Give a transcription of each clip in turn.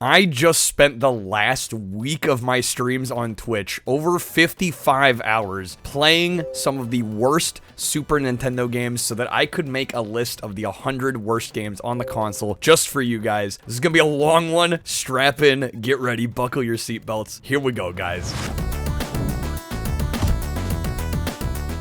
I just spent the last week of my streams on Twitch, over 55 hours, playing some of the worst Super Nintendo games so that I could make a list of the 100 worst games on the console just for you guys. This is gonna be a long one. Strap in, get ready, buckle your seatbelts. Here we go, guys.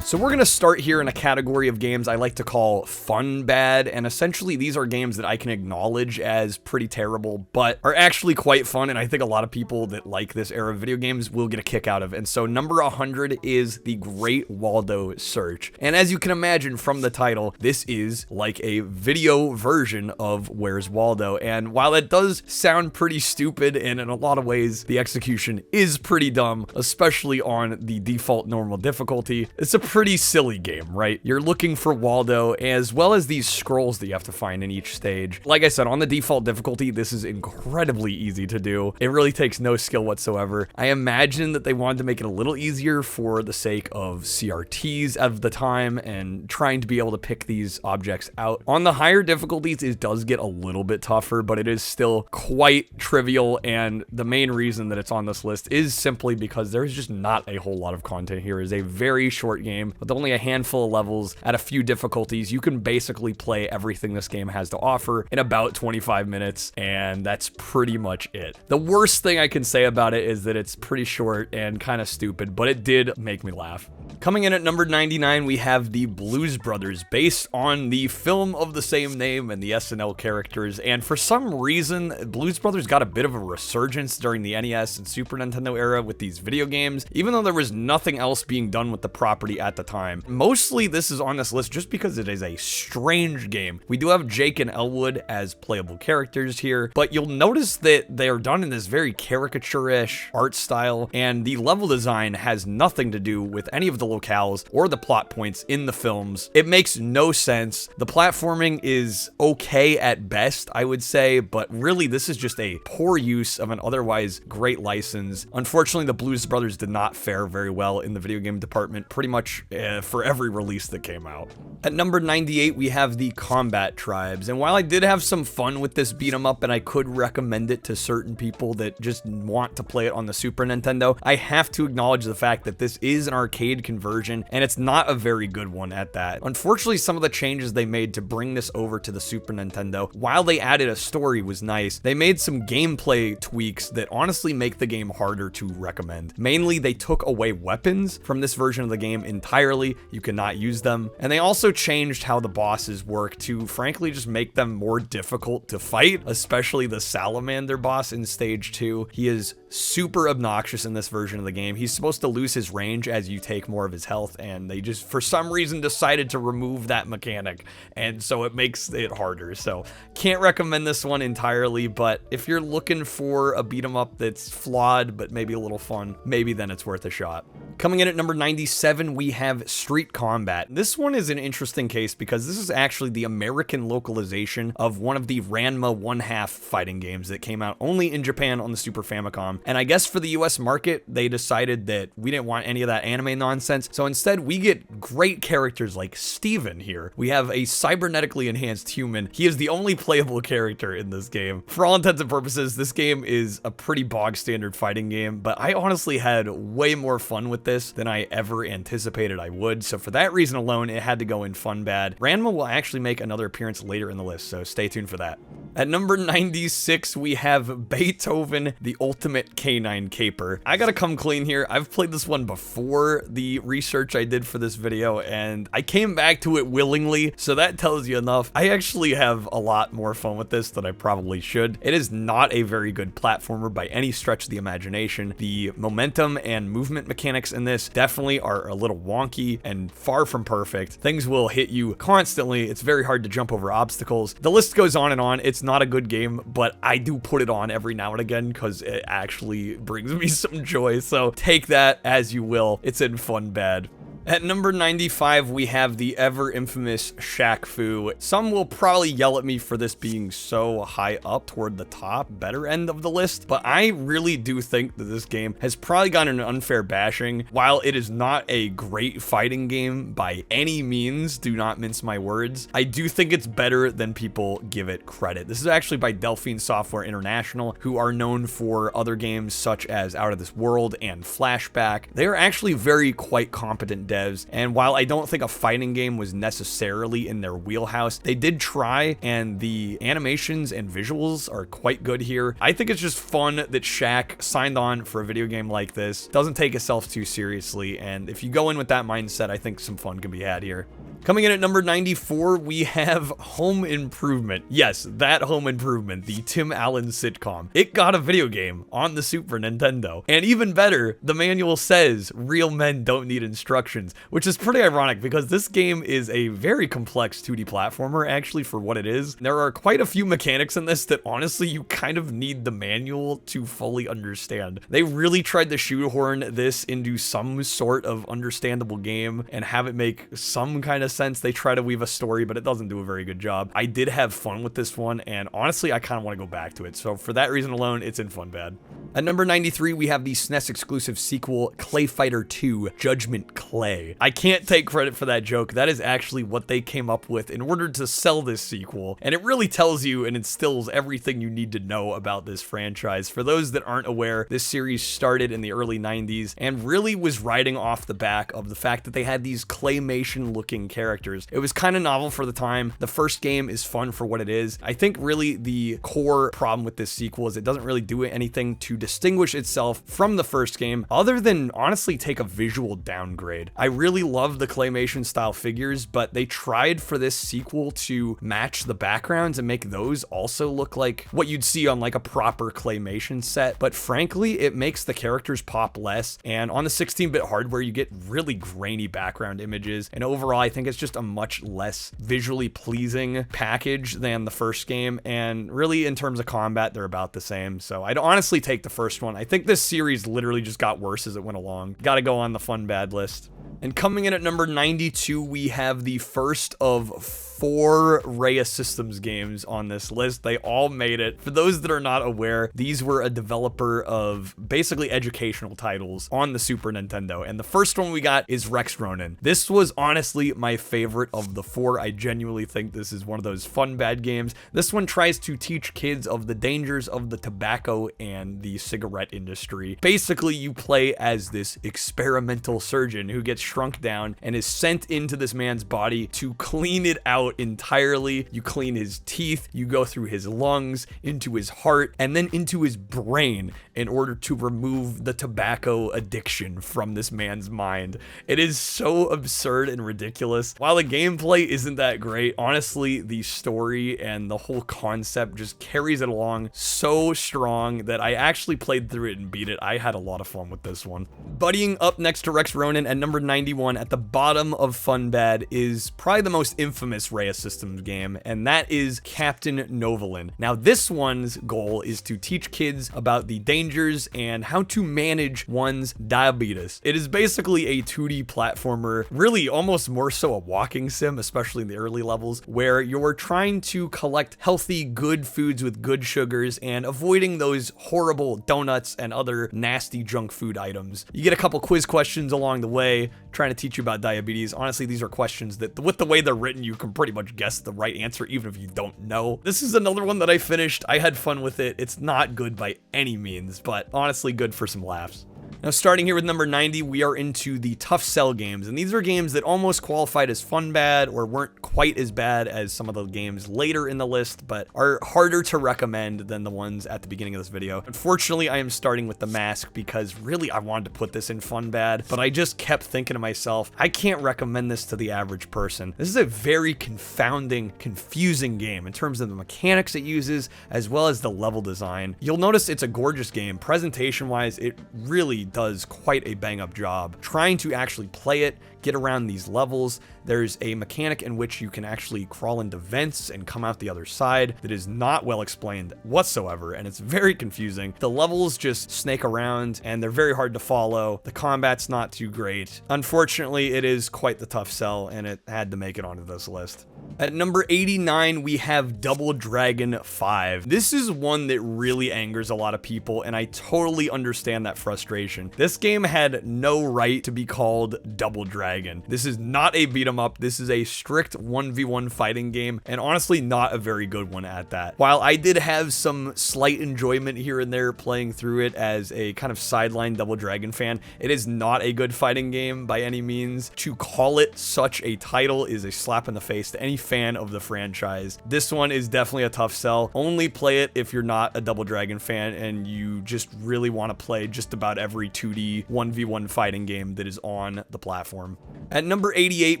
So we're going to start here in a category of games I like to call fun bad, and essentially these are games that I can acknowledge as pretty terrible, but are actually quite fun, and I think a lot of people that like this era of video games will get a kick out of. And so number 100 is the Great Waldo Search. And as you can imagine from the title, this is like a video version of Where's Waldo, and while it does sound pretty stupid, and in a lot of ways the execution is pretty dumb, especially on the default normal difficulty, it's a pretty silly game, right? You're looking for Waldo, as well as these scrolls that you have to find in each stage. Like I said, on the default difficulty, this is incredibly easy to do. It really takes no skill whatsoever. I imagine that they wanted to make it a little easier for the sake of CRTs of the time and trying to be able to pick these objects out. On the higher difficulties, it does get a little bit tougher, but it is still quite trivial, and the main reason that it's on this list is simply because there's just not a whole lot of content here. It is a very short game with only a handful of levels at a few difficulties. You can basically play everything this game has to offer in about 25 minutes, and that's pretty much it. The worst thing I can say about it is that it's pretty short and kind of stupid, but it did make me laugh. Coming in at number 99, we have the Blues Brothers, based on the film of the same name and the SNL characters, and for some reason, Blues Brothers got a bit of a resurgence during the NES and Super Nintendo era with these video games, even though there was nothing else being done with the property at the time. Mostly this is on this list just because it is a strange game. We do have Jake and Elwood as playable characters here, but you'll notice that they are done in this very caricature-ish art style, and the level design has nothing to do with any of the locales or the plot points in the films. It makes no sense. The platforming is okay at best, I would say, but really this is just a poor use of an otherwise great license. Unfortunately, the Blues Brothers did not fare very well in the video game department pretty much for every release that came out. At number 98, we have the Combatribes, and while I did have some fun with this beat 'em up and I could recommend it to certain people that just want to play it on the Super Nintendo, I have to acknowledge the fact that this is an arcade conversion, and it's not a very good one at that. Unfortunately, some of the changes they made to bring this over to the Super Nintendo, while they added a story, was nice. They made some gameplay tweaks that honestly make the game harder to recommend. Mainly, they took away weapons from this version of the game entirely. You cannot use them, and they also changed how the bosses work to frankly just make them more difficult to fight, especially the salamander boss in stage 2. He is super obnoxious in this version of the game. He's supposed to lose his range as you take more of his health, and they just for some reason decided to remove that mechanic, and so it makes it harder. So can't recommend this one entirely, but if you're looking for a beat 'em up that's flawed but maybe a little fun, maybe then it's worth a shot. Coming in at number 97, we have Street Combat. This one is an interesting case because this is actually the American localization of one of the Ranma 1/2 fighting games that came out only in Japan on the Super Famicom. And I guess for the US market, they decided that we didn't want any of that anime nonsense. So instead, we get great characters like Steven here. We have a cybernetically enhanced human. He is the only playable character in this game. For all intents and purposes, this game is a pretty bog standard fighting game, but I honestly had way more fun with this than I ever anticipated I would. So for that reason alone, it had to go in fun bad. Ranma will actually make another appearance later in the list, so stay tuned for that. At number 96, we have Beethoven, the Ultimate Canine Caper. I gotta come clean here. I've played this one before the research I did for this video, and I came back to it willingly, so that tells you enough. I actually have a lot more fun with this than I probably should. It is not a very good platformer by any stretch of the imagination. The momentum and movement mechanics in this definitely are a little wonky and far from perfect. Things will hit you constantly. It's very hard to jump over obstacles. The list goes on and on. It's not a good game, but I do put it on every now and again because it actually brings me some joy. So take that as you will. It's in fun bad. At number 95, we have the ever infamous Shaq Fu. Some will probably yell at me for this being so high up toward the top, better end of the list, but I really do think that this game has probably gotten an unfair bashing. While it is not a great fighting game by any means, do not mince my words, I do think it's better than people give it credit. This is actually by Delphine Software International, who are known for other games such as Out of This World and Flashback. They are actually quite competent devs, and while I don't think a fighting game was necessarily in their wheelhouse, they did try, and the animations and visuals are quite good here. I think it's just fun that Shaq signed on for a video game like this, doesn't take itself too seriously, and if you go in with that mindset, I think some fun can be had here. Coming in at number 94, we have Home Improvement. Yes, that Home Improvement, the Tim Allen sitcom. It got a video game on the Super Nintendo. And even better, the manual says real men don't need instructions, which is pretty ironic because this game is a very complex 2D platformer, actually, for what it is. There are quite a few mechanics in this that honestly you kind of need the manual to fully understand. They really tried to shoehorn this into some sort of understandable game and have it make some kind of sense. They try to weave a story, but it doesn't do a very good job. I did have fun with this one, and honestly, I kind of want to go back to it. So for that reason alone, it's in fun bad. At number 93, we have the SNES exclusive sequel, ClayFighter 2, Judgment Clay. I can't take credit for that joke. That is actually what they came up with in order to sell this sequel. And it really tells you and instills everything you need to know about this franchise. For those that aren't aware, this series started in the early 90s and really was riding off the back of the fact that they had these claymation looking characters. It was kind of novel for the time. The first game is fun for what it is. I think really the core problem with this sequel is it doesn't really do anything to distinguish itself from the first game other than honestly take a visual downgrade. I really love the claymation style figures, but they tried for this sequel to match the backgrounds and make those also look like what you'd see on like a proper claymation set. But frankly, it makes the characters pop less, and on the 16-bit hardware you get really grainy background images, and overall I think it's just a much less visually pleasing package than the first game, and really in terms of combat they're about the same. So I'd honestly take the first one. I think this series literally just got worse as it went along. Gotta go on the fun bad list. And coming in at number 92, we have the first of 4 Rhea Systems games on this list. They all made it. For those that are not aware, these were a developer of basically educational titles on the Super Nintendo. And the first one we got is Rex Ronan. This was honestly my favorite of the 4. I genuinely think this is one of those fun bad games. This one tries to teach kids of the dangers of the tobacco and the cigarette industry. Basically, you play as this experimental surgeon who gets shrunk down and is sent into this man's body to clean it out entirely. You clean his teeth, you go through his lungs, into his heart, and then into his brain in order to remove the tobacco addiction from this man's mind. It is so absurd and ridiculous. While the gameplay isn't that great, honestly, the story and the whole concept just carries it along so strong that I actually played through it and beat it. I had a lot of fun with this one. Buddying up next to Rex Ronan at number 91 at the bottom of Fun Bad is probably the most infamous Rhea Systems game, and that is Captain Novolin. Now, this one's goal is to teach kids about the dangers and how to manage one's diabetes. It is basically a 2D platformer, really almost more so a walking sim, especially in the early levels, where you're trying to collect healthy, good foods with good sugars and avoiding those horrible donuts and other nasty junk food items. You get a couple quiz questions along the way, trying to teach you about diabetes. Honestly, these are questions that, with the way they're written, you can pretty much guess the right answer, even if you don't know. This is another one that I finished. I had fun with it. It's not good by any means, but honestly good for some laughs. Now, starting here with number 90, we are into the Tough Cell games, and these are games that almost qualified as fun bad or weren't quite as bad as some of the games later in the list, but are harder to recommend than the ones at the beginning of this video. Unfortunately, I am starting with The Mask because really I wanted to put this in fun bad, but I just kept thinking to myself, I can't recommend this to the average person. This is a very confounding, confusing game in terms of the mechanics it uses, as well as the level design. You'll notice it's a gorgeous game. Presentation-wise, it really does quite a bang-up job trying to actually play it, get around these levels. There's a mechanic in which you can actually crawl into vents and come out the other side that is not well explained whatsoever, and it's very confusing. The levels just snake around, and they're very hard to follow. The combat's not too great. Unfortunately, it is quite the tough sell, and it had to make it onto this list. At number 89, we have Double Dragon 5. This is one that really angers a lot of people, and I totally understand that frustration. This game had no right to be called Double Dragon. This is not a beat 'em up. This is a strict 1v1 fighting game, and honestly not a very good one at that. While I did have some slight enjoyment here and there playing through it as a kind of sideline Double Dragon fan, it is not a good fighting game by any means. To call it such a title is a slap in the face to any fan of the franchise. This one is definitely a tough sell. Only play it if you're not a Double Dragon fan and you just really want to play just about every 2D 1v1 fighting game that is on the platform. At number 88,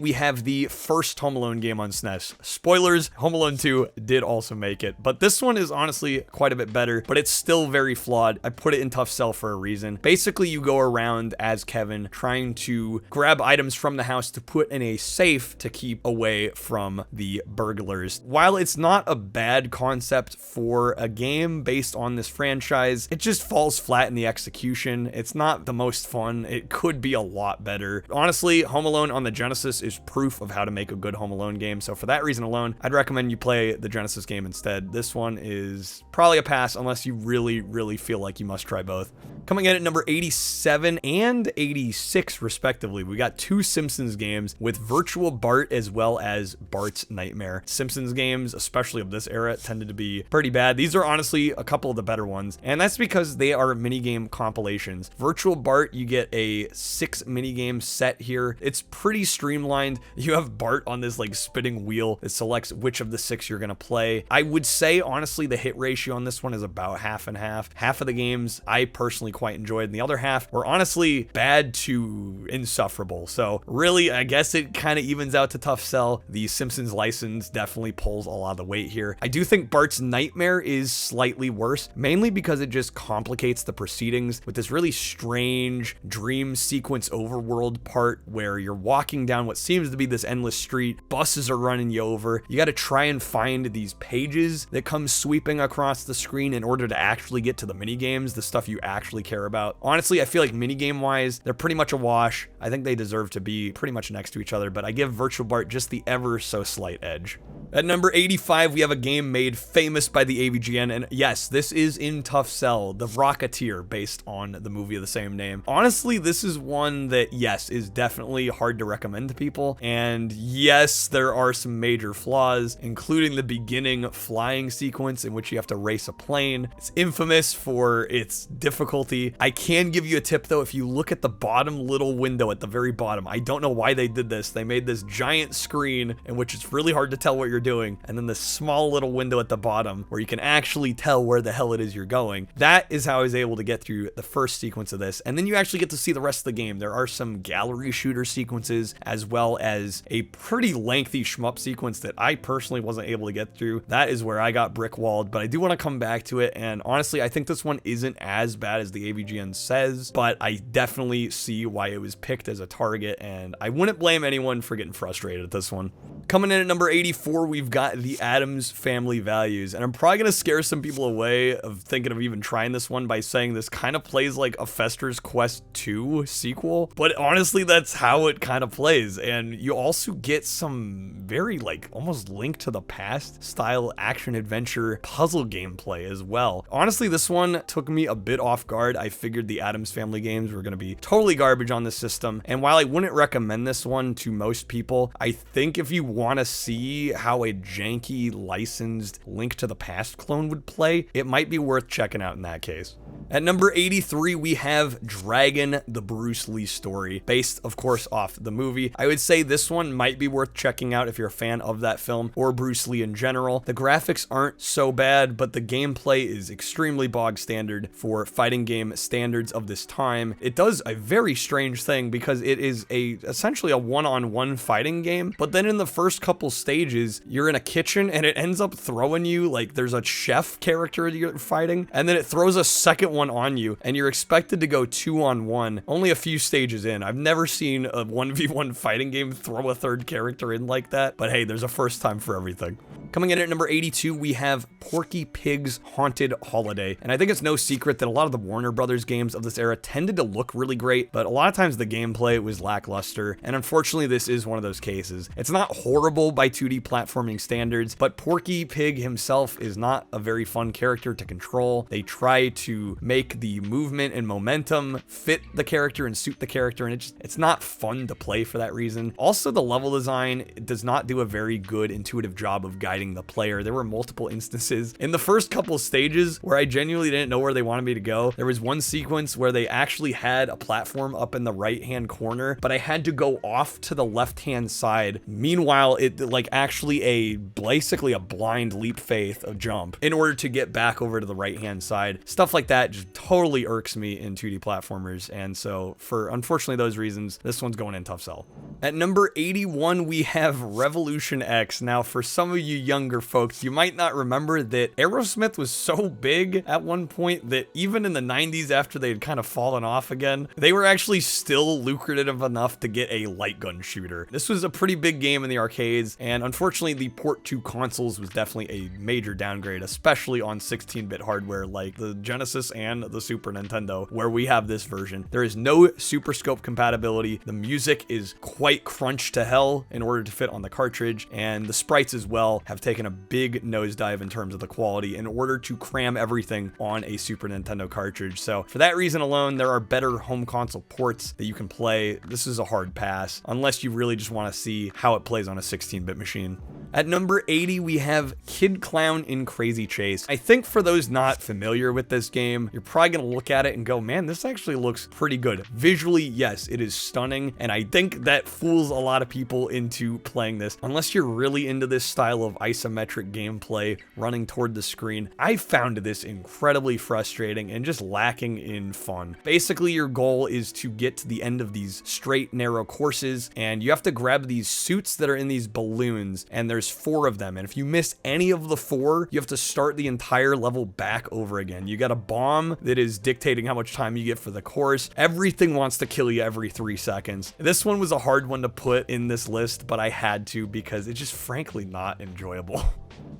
we have the first Home Alone game on SNES. Spoilers, Home Alone 2 did also make it, but this one is honestly quite a bit better, but it's still very flawed. I put it in tough sell for a reason. Basically, you go around as Kevin trying to grab items from the house to put in a safe to keep away from the burglars. While it's not a bad concept for a game based on this franchise, it just falls flat in the execution. It's not the most fun. It could be a lot better. Honestly, Home Alone on the Genesis is proof of how to make a good Home Alone game, so for that reason alone, I'd recommend you play the Genesis game instead. This one is probably a pass unless you really feel like you must try both. Coming in at number 87 and 86 respectively, we got two Simpsons games with Virtual Bart as well as Bart's Nightmare. Simpsons games, especially of this era, tended to be pretty bad. These are honestly a couple of the better ones, and that's because they are minigame compilations. Virtual Bart, you get a 6 minigame set here. It's pretty streamlined. You have Bart on this like spinning wheel that selects which of the 6 you're gonna play. I would say honestly the hit ratio on this one is about half and half. Half of the games I personally quite enjoyed, and the other half were honestly bad to insufferable. So really, I guess it kind of evens out to tough sell. The Simpsons license definitely pulls a lot of the weight here. I do think Bart's Nightmare is slightly worse, mainly because it just complicates the proceedings with this really strange dream sequence overworld part where you're walking down what seems to be this endless street, buses are running you over, you got to try and find these pages that come sweeping across the screen in order to actually get to the mini games, the stuff you actually care about. Honestly, I feel like minigame wise, they're pretty much a wash. I think they deserve to be pretty much next to each other, but I give Virtual Bart just the ever so slight edge. At number 85, we have a game made famous by the AVGN, and yes, this is in tough sell, The Rocketeer, based on the movie of the same name. Honestly, this is one that, yes, is definitely hard to recommend to people, and yes, there are some major flaws, including the beginning flying sequence in which you have to race a plane. It's infamous for its difficulty. I can give you a tip though, if you look at the bottom little window at the very bottom, I don't know why they did this. They made this giant screen in which it's really hard to tell what you're doing, and then this small little window at the bottom where you can actually tell where the hell it is you're going. That is how I was able to get through the first sequence of this, and then you actually get to see the rest of the game. There are some gallery shooter sequences as well as a pretty lengthy shmup sequence that I personally wasn't able to get through. That is where I got brickwalled, but I do want to come back to it, and honestly I think this one isn't as bad as the AVGN says, but I definitely see why it was picked as a target, and I wouldn't blame anyone for getting frustrated at this one. Coming in at number 84, we've got the Addams Family Values, and I'm probably gonna scare some people away of thinking of even trying this one by saying this kind of plays like a Fester's Quest 2 sequel, but honestly that's how it kind of plays, and you also get some very like almost Link to the Past style action adventure puzzle gameplay as well. Honestly, this one took me a bit off guard. I figured the Addams Family games were gonna be totally garbage on the system, and while I wouldn't recommend this one to most people, I think if you want to see how a janky licensed Link to the Past clone would play, it might be worth checking out in that case. At number 83, we have Dragon, the Bruce Lee story, based, of course, off the movie. I would say this one might be worth checking out if you're a fan of that film or Bruce Lee in general. The graphics aren't so bad, but the gameplay is extremely bog standard for fighting game standards of this time. It does a very strange thing because it is essentially a one-on-one fighting game, but then in the first couple stages, you're in a kitchen and it ends up throwing you, like, there's a chef character you're fighting, and then it throws a second one on you, and you're expected to go 2-on-1 only a few stages in. I've never seen a 1v1 fighting game throw a third character in like that, but hey, there's a first time for everything. Coming in at number 82, we have Porky Pig's Haunted Holiday. And I think it's no secret that a lot of the Warner Brothers games of this era tended to look really great, but a lot of times the gameplay was lackluster. And unfortunately, this is one of those cases. It's not horrible by 2D platforming standards, but Porky Pig himself is not a very fun character to control. They try to make the movement and momentum fit the character and suit the character, and it's not fun to play for that reason. Also, the level design does not do a very good intuitive job of guiding the player. There were multiple instances in the first couple stages where I genuinely didn't know where they wanted me to go. There was one sequence where they actually had a platform up in the right hand corner, but I had to go off to the left hand side. Meanwhile, it like actually basically a blind leap faith of jump in order to get back over to the right hand side. Stuff like that just totally irks me in 2D platformers, and so for unfortunately those reasons, this one's going in tough sell. At number 81, we have Revolution X. Now, for some of you younger folks, you might not remember that Aerosmith was so big at one point that even in the 90s, after they had kind of fallen off again, they were actually still lucrative enough to get a light gun shooter. This was a pretty big game in the arcades, and unfortunately the port to consoles was definitely a major downgrade, especially on 16-bit hardware like the Genesis and the Super Nintendo, where we have this version. There is no Super Scope compatibility. The music is quite crunched to hell in order to fit on the cartridge, and the sprites as well have taken a big nosedive in terms of the quality in order to cram everything on a Super Nintendo cartridge. So for that reason alone, there are better home console ports that you can play. This is a hard pass unless you really just want to see how it plays on a 16-bit machine. At number 80, we have Kid Clown in Crazy Chase. I think for those not familiar with this game, you're probably going to look at it and go, man, this actually looks pretty good. Visually, yes, it is stunning, and I think that fools a lot of people into playing this. Unless you're really into this style of isometric gameplay running toward the screen, I found this incredibly frustrating and just lacking in fun. Basically, your goal is to get to the end of these straight, narrow courses, and you have to grab these suits that are in these balloons, and there's 4 of them, and if you miss any of the 4, you have to start the entire level back over again. You got a bomb that is dictating how much time you get for the course. Everything wants to kill you every 3 seconds. This one was a hard one to put in this list, but I had to because it's just frankly not enjoyable.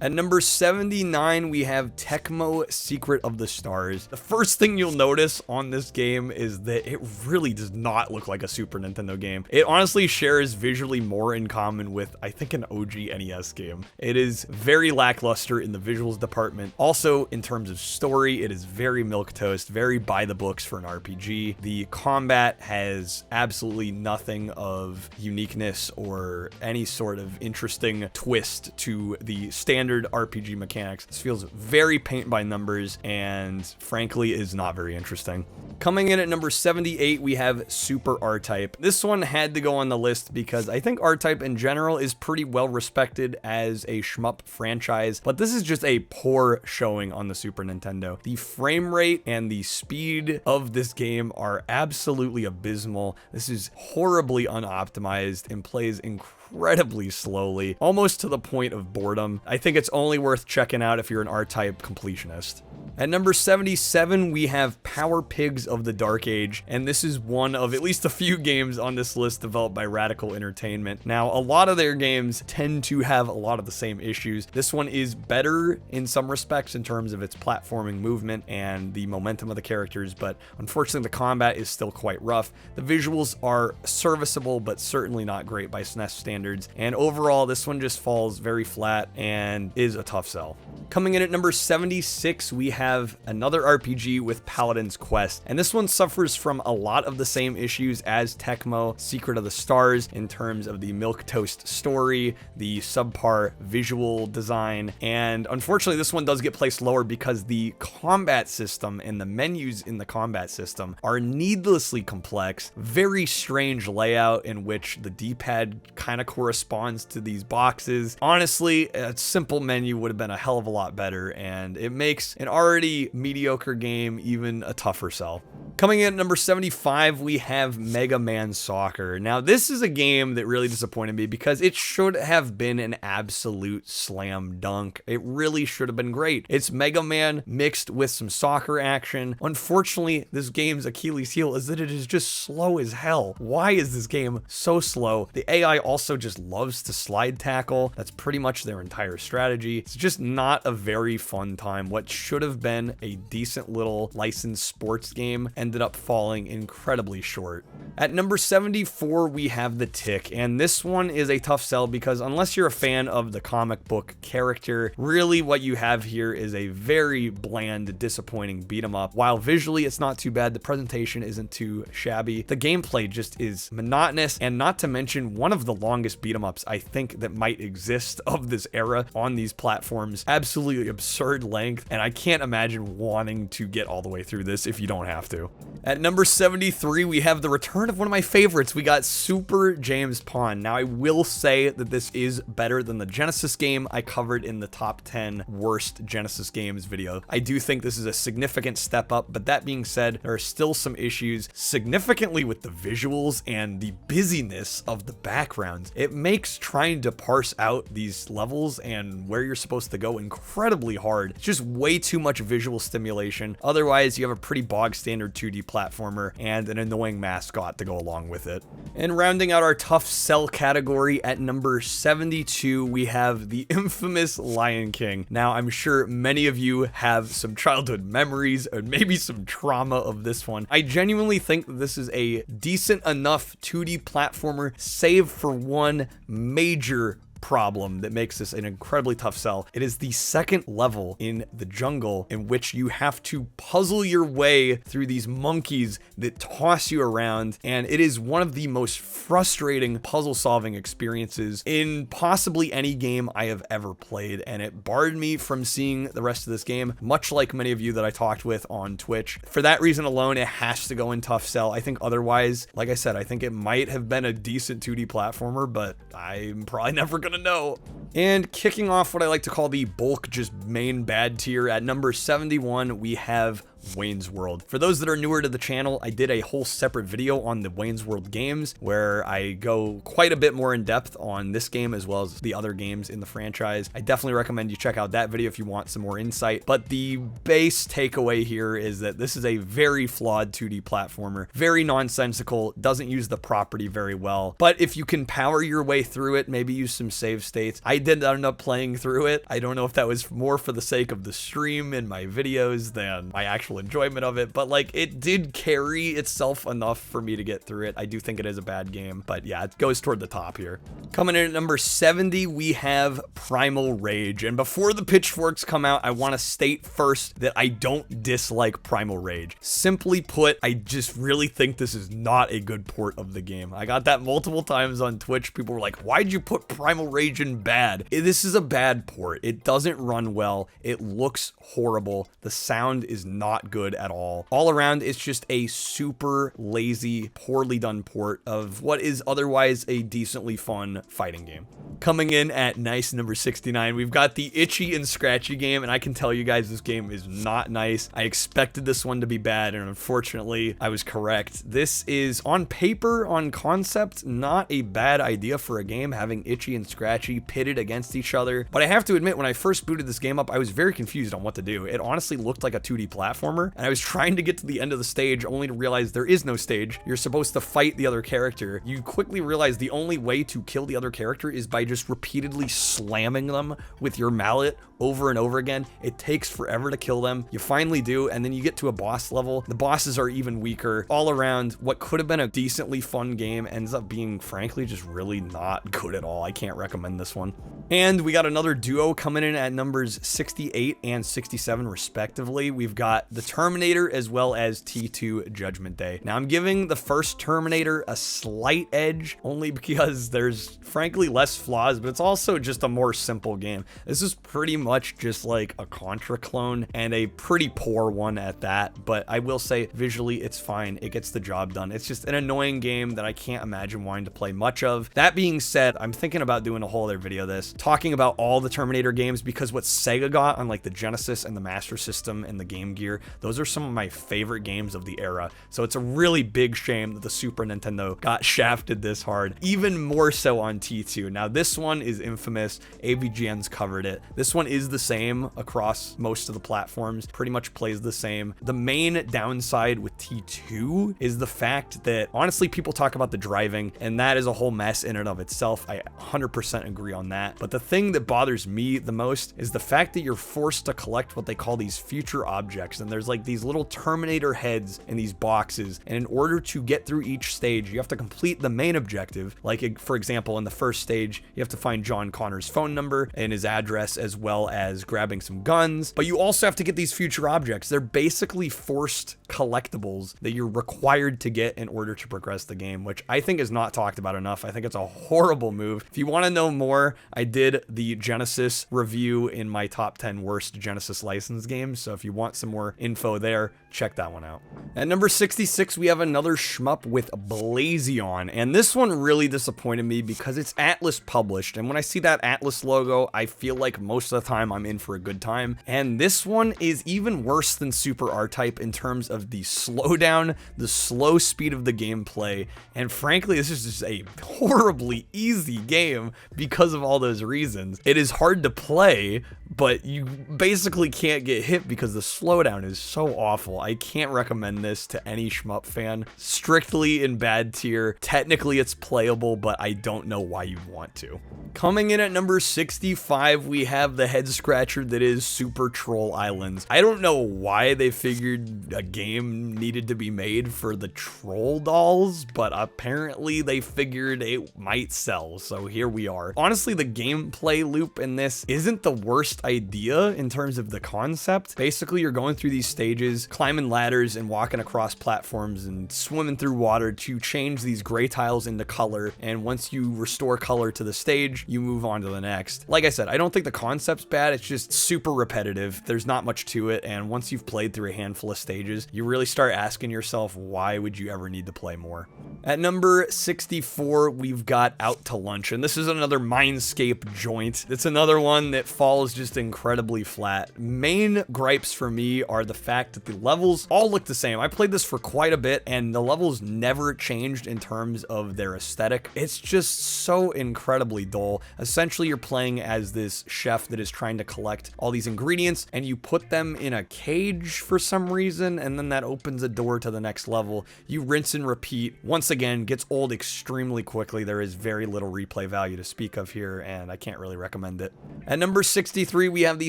At number 79, we have Tecmo Secret of the Stars. The first thing you'll notice on this game is that it really does not look like a Super Nintendo game. It honestly shares visually more in common with, I think, an OG NES game. It is very lackluster in the visuals department. Also, in terms of story, it is very milquetoast, very by the books for an RPG. The combat has absolutely nothing of uniqueness or any sort of interesting twist to the standard RPG mechanics. This feels very paint by numbers and frankly is not very interesting. Coming in at number 78, we have Super R-Type. This one had to go on the list because I think R-Type in general is pretty well respected as a shmup franchise, but this is just a poor showing on the Super Nintendo. The frame rate and the speed of this game are absolutely abysmal. This is horribly unoptimized and plays incredibly slowly, almost to the point of boredom. I think it's only worth checking out if you're an R-Type completionist. At number 77, we have Power Pigs of the Dark Age, and this is one of at least a few games on this list developed by Radical Entertainment. Now, a lot of their games tend to have a lot of the same issues. This one is better in some respects in terms of its platforming movement and the momentum of the characters, but unfortunately the combat is still quite rough. The visuals are serviceable, but certainly not great by SNES standards, and overall this one just falls very flat and is a tough sell. Coming in at number 76, we have another RPG with Paladin's Quest, and this one suffers from a lot of the same issues as Tecmo Secret of the Stars in terms of the milquetoast story, the subpar visual design, and unfortunately this one does get placed lower because the combat system and the menus in the combat system are needlessly complex, very strange layout in which the D-pad kind of corresponds to these boxes. Honestly, a simple menu would have been a hell of a lot better, and it makes an already mediocre game even a tougher sell. Coming in at number 75, we have Mega Man Soccer. Now, this is a game that really disappointed me because it should have been an absolute slam dunk. It really should have been great. It's Mega Man mixed with some soccer action. Unfortunately, this game's Achilles heel is that it is just slow as hell. Why is this game so slow? The AI also just loves to slide tackle. That's pretty much their entire strategy. It's just not a very fun time. What should have been a decent little licensed sports game ended up falling incredibly short. At number 74, we have The Tick, and this one is a tough sell because unless you're a fan of the comic book character, really what you have here is a very bland, disappointing beat 'em up. While visually it's not too bad, the presentation isn't too shabby. The gameplay just is monotonous, and not to mention one of the longest beat 'em ups I think that might exist of this era on these platforms. Absolutely absurd length, and I can't imagine wanting to get all the way through this if you don't have to. At number 73, we have the return of one of my favorites. We got Super James Pond. Now, I will say that this is better than the Genesis game I covered in the top 10 worst Genesis games video. I do think this is a significant step up, but that being said, there are still some issues significantly with the visuals and the busyness of the backgrounds. It makes trying to parse out these levels and where you're supposed to go incredibly hard. It's just way too much visual stimulation. Otherwise, you have a pretty bog standard 2D platformer and an annoying mascot to go along with it. And rounding out our tough sell category at number 72, we have the infamous Lion King. Now, I'm sure many of you have some childhood memories or maybe some trauma of this one. I genuinely think that this is a decent enough 2D platformer, save for one major problem that makes this an incredibly tough sell. It is the second level in the jungle in which you have to puzzle your way through these monkeys that toss you around, and it is one of the most frustrating puzzle solving experiences in possibly any game I have ever played, and it barred me from seeing the rest of this game, much like many of you that I talked with on Twitch. For that reason alone, it has to go in tough sell. I think otherwise, like I said, I think it might have been a decent 2D platformer, but I'm probably never gonna know. And kicking off what I like to call the bulk just main bad tier, at number 71 we have Wayne's World. For those that are newer to the channel, I did a whole separate video on the Wayne's World games where I go quite a bit more in depth on this game as well as the other games in the franchise. I definitely recommend you check out that video if you want some more insight. But the base takeaway here is that this is a very flawed 2D platformer, very nonsensical, doesn't use the property very well. But if you can power your way through it, maybe use some save states. I did end up playing through it. I don't know if that was more for the sake of the stream and my videos than my actual enjoyment of it, but like it did carry itself enough for me to get through it. I do think it is a bad game, but yeah, it goes toward the top here. Coming in at number 70, we have Primal Rage, and before the pitchforks come out, I want to state first that I don't dislike Primal Rage. Simply put, I just really think this is not a good port of the game. I got that multiple times on Twitch. People were like, why'd you put Primal Rage in bad? This is a bad port. It doesn't run well. It looks horrible. The sound is not good at all. All around, it's just a super lazy, poorly done port of what is otherwise a decently fun fighting game. Coming in at nice number 69, we've got the Itchy and Scratchy game, and I can tell you guys this game is not nice. I expected this one to be bad, and unfortunately, I was correct. This is, on paper, on concept, not a bad idea for a game, having Itchy and Scratchy pitted against each other, but I have to admit, when I first booted this game up, I was very confused on what to do. It honestly looked like a 2D platformer, and I was trying to get to the end of the stage only to realize there is no stage. You're supposed to fight the other character. You quickly realize the only way to kill the other character is by just repeatedly slamming them with your mallet over and over again. It takes forever to kill them. You finally do, and then you get to a boss level. The bosses are even weaker. All around, what could have been a decently fun game ends up being, frankly, just really not good at all. I can't recommend this one. And we got another duo coming in at numbers 68 and 67 respectively. We've got the Terminator as well as T2 Judgment Day. Now, I'm giving the first Terminator a slight edge only because there's frankly less flaws, but it's also just a more simple game. This is pretty much just like a Contra clone, and a pretty poor one at that, but I will say visually it's fine. It gets the job done. It's just an annoying game that I can't imagine wanting to play much of. That being said, I'm thinking about doing a whole other video of this, talking about all the Terminator games, because what Sega got on like the Genesis and the Master System and the Game Gear those are some of my favorite games of the era. So it's a really big shame that the Super Nintendo got shafted this hard, even more so on T2. Now this one is infamous. AVGN's covered it. This one is the same across most of the platforms, pretty much plays the same. The main downside with T2 is the fact that honestly people talk about the driving, and that is a whole mess in and of itself. I 100% agree on that. But the thing that bothers me the most is the fact that you're forced to collect what they call these future objects, and there's like these little Terminator heads in these boxes, and in order to get through each stage you have to complete the main objective. Like for example, in the first stage you have to find John Connor's phone number and his address, as well as grabbing some guns, but you also have to get these future objects. They're basically forced collectibles that you're required to get in order to progress the game, which I think is not talked about enough. I think it's a horrible move. If you want to know more, I did the Genesis review in my top 10 worst Genesis licensed games, so if you want some more info there, check that one out. At number 66, we have another shmup with Blazion, and this one really disappointed me because it's Atlas published, and when I see that Atlas logo, I feel like most of the time I'm in for a good time, and this one is even worse than Super R-Type in terms of the slowdown, the slow speed of the gameplay, and frankly, this is just a horribly easy game because of all those reasons. It is hard to play, but you basically can't get hit because the slowdown is so awful. I can't recommend this to any shmup fan. Strictly in bad tier. Technically it's playable, but I don't know why you'd want to. Coming in at number 65, we have the head scratcher that is Super Troll Islands. I don't know why they figured a game needed to be made for the troll dolls, but apparently they figured it might sell, so here we are. Honestly, the gameplay loop in this isn't the worst idea in terms of the concept. Basically, you're going through these stages, climbing ladders and walking across platforms and swimming through water to change these gray tiles into color, and once you restore color to the stage, you move on to the next. Like I said, I don't think the concept's bad, it's just super repetitive. There's not much to it, and once you've played through a handful of stages, you really start asking yourself, why would you ever need to play more? At number 64, we've got Out to Lunch, and this is another Mindscape joint. It's another one that falls just incredibly flat. Main gripes for me are the fact that the levels all look the same. I played this for quite a bit, and the levels never changed in terms of their aesthetic. It's just so incredibly dull. Essentially, you're playing as this chef that is trying to collect all these ingredients, and you put them in a cage for some reason, and then that opens a door to the next level. You rinse and repeat. Once again, gets old extremely quickly. There is very little replay value to speak of here, and I can't really recommend it. At number 63, we have the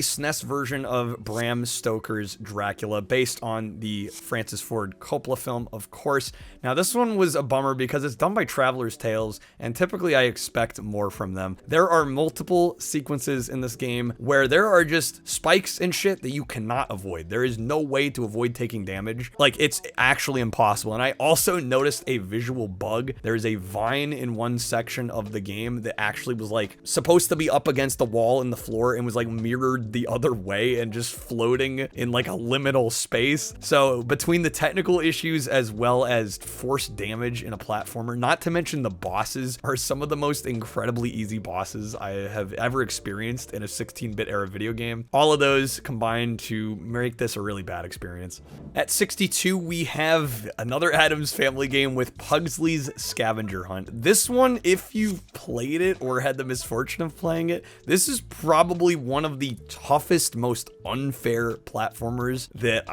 SNES version of Bram Stoker's Dracula, based on the Francis Ford Coppola film, of course. Now, this one was a bummer because it's done by Traveler's Tales, and typically I expect more from them. There are multiple sequences in this game where there are just spikes and shit that you cannot avoid. There is no way to avoid taking damage. Like, it's actually impossible. And I also noticed a visual bug. There's a vine in one section of the game that actually was like supposed to be up against the wall in the floor and was like mirrored the other way and just floating in like a liminal space. So between the technical issues as well as forced damage in a platformer, not to mention the bosses are some of the most incredibly easy bosses I have ever experienced in a 16-bit era video game. All of those combined to make this a really bad experience. At 62, we have another Addams Family game with Pugsley's Scavenger Hunt. This one, if you've played it or had the misfortune of playing it, this is probably one of the toughest, most unfair platformers that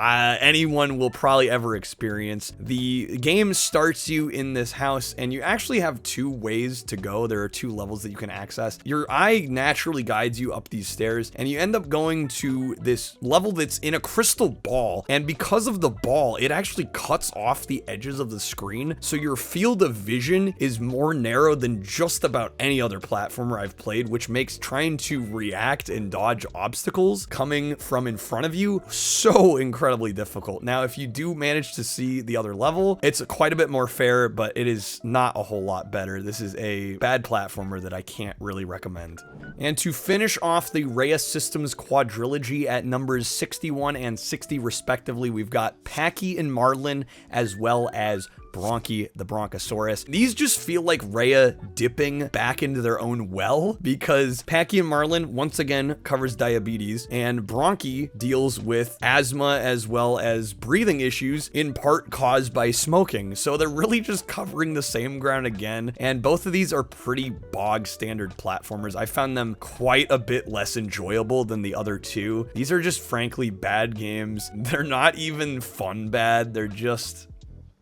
anyone will probably ever experience. The game starts you in this house, and you actually have two ways to go. There are two levels that you can access. Your eye naturally guides you up these stairs, and you end up going to this level that's in a crystal ball, and because of the ball, it actually cuts off the edges of the screen, so your field of vision is more narrow than just about any other platformer I've played, which makes trying to react and dodge obstacles coming from in front of you so incredibly difficult. Now, if you do manage to see the other level, it's quite a bit more fair, but it is not a whole lot better. This is a bad platformer that I can't really recommend. And to finish off the Rhea Systems quadrilogy at numbers 61 and 60 respectively, we've got Packy and Marlin, as well as Bronchi the Bronchosaurus. These just feel like Rhea dipping back into their own well, because Packy and Marlin once again covers diabetes, and Bronchi deals with asthma as well as breathing issues, in part caused by smoking. So they're really just covering the same ground again, and both of these are pretty bog standard platformers. I found them quite a bit less enjoyable than the other two. These are just frankly bad games. They're not even fun bad, they're just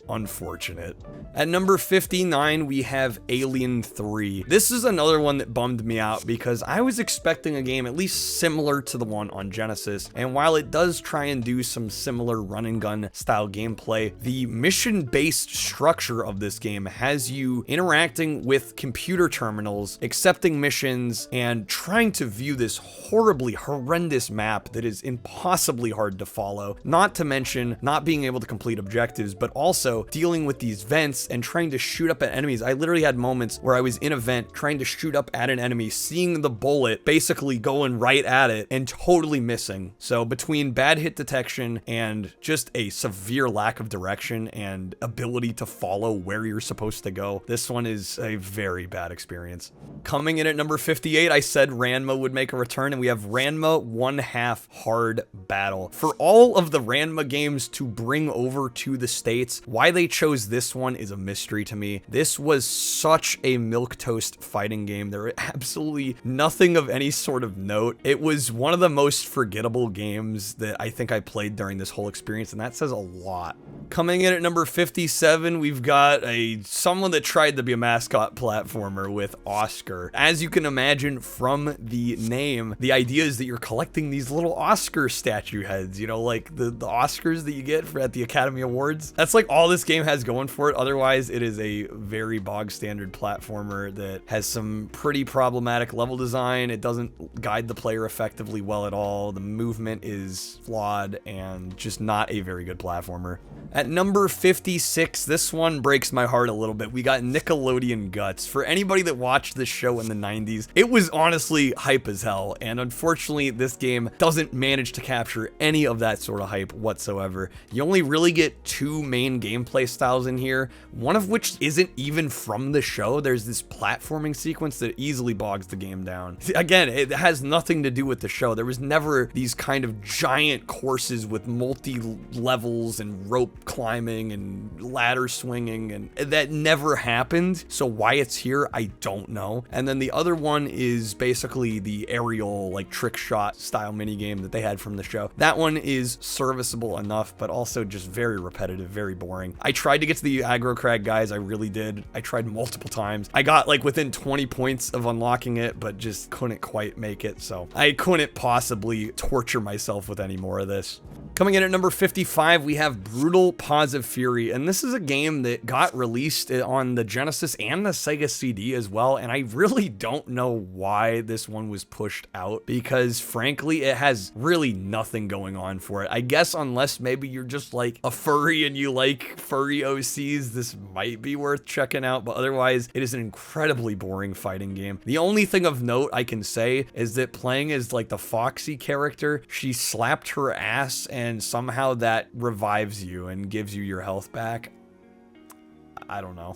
unfortunate. At number 59, we have Alien 3. This is another one that bummed me out because I was expecting a game at least similar to the one on Genesis, and while it does try and do some similar run and gun style gameplay, the mission-based structure of this game has you interacting with computer terminals, accepting missions, and trying to view this horribly horrendous map that is impossibly hard to follow, not to mention not being able to complete objectives, but also dealing with these vents and trying to shoot up at enemies. I literally had moments where I was in a vent trying to shoot up at an enemy, seeing the bullet basically going right at it and totally missing. So between bad hit detection and just a severe lack of direction and ability to follow where you're supposed to go, this one is a very bad experience. Coming in at number 58, I said Ranma would make a return, and we have Ranma 1/2 Hard Battle. For all of the Ranma games to bring over to the States, why they chose this one is a mystery to me. This was such a milquetoast fighting game. There was absolutely nothing of any sort of note. It was one of the most forgettable games that I think I played during this whole experience, and that says a lot. Coming in at number 57, we've got someone that tried to be a mascot platformer with Oscar. As you can imagine from the name, the idea is that you're collecting these little Oscar statue heads, you know, like the Oscars that you get at the Academy Awards. That's like all this game has going for it. Otherwise, it is a very bog standard platformer that has some pretty problematic level design. It doesn't guide the player effectively well at all. The movement is flawed and just not a very good platformer. At number 56, this one breaks my heart a little bit. We got Nickelodeon Guts. For anybody that watched this show in the 90s, it was honestly hype as hell, and unfortunately this game doesn't manage to capture any of that sort of hype whatsoever. You only really get two main gameplay styles in here, one of which isn't even from the show. There's this platforming sequence that easily bogs the game down. Again, it has nothing to do with the show. There was never these kind of giant courses with multi-levels and rope climbing and ladder swinging, and that never happened. So why it's here, I don't know. And then the other one is basically the Ariel like trick shot style mini game that they had from the show. That one is serviceable enough, but also just very repetitive, very boring. I tried to get to the aggro crag guys, I really did. I tried multiple times. I got like within 20 points of unlocking it, but just couldn't quite make it. So I couldn't possibly torture myself with any more of this. Coming in at number 55, we have Brutal Paws of Fury, and this is a game that got released on the Genesis and the Sega CD as well, and I really don't know why this one was pushed out, because frankly, it has really nothing going on for it. I guess unless maybe you're just like a furry and you like furry OCs, this might be worth checking out, but otherwise, it is an incredibly boring fighting game. The only thing of note I can say is that playing as like the Foxy character, she slapped her ass and somehow that revives you and gives you your health back. I don't know.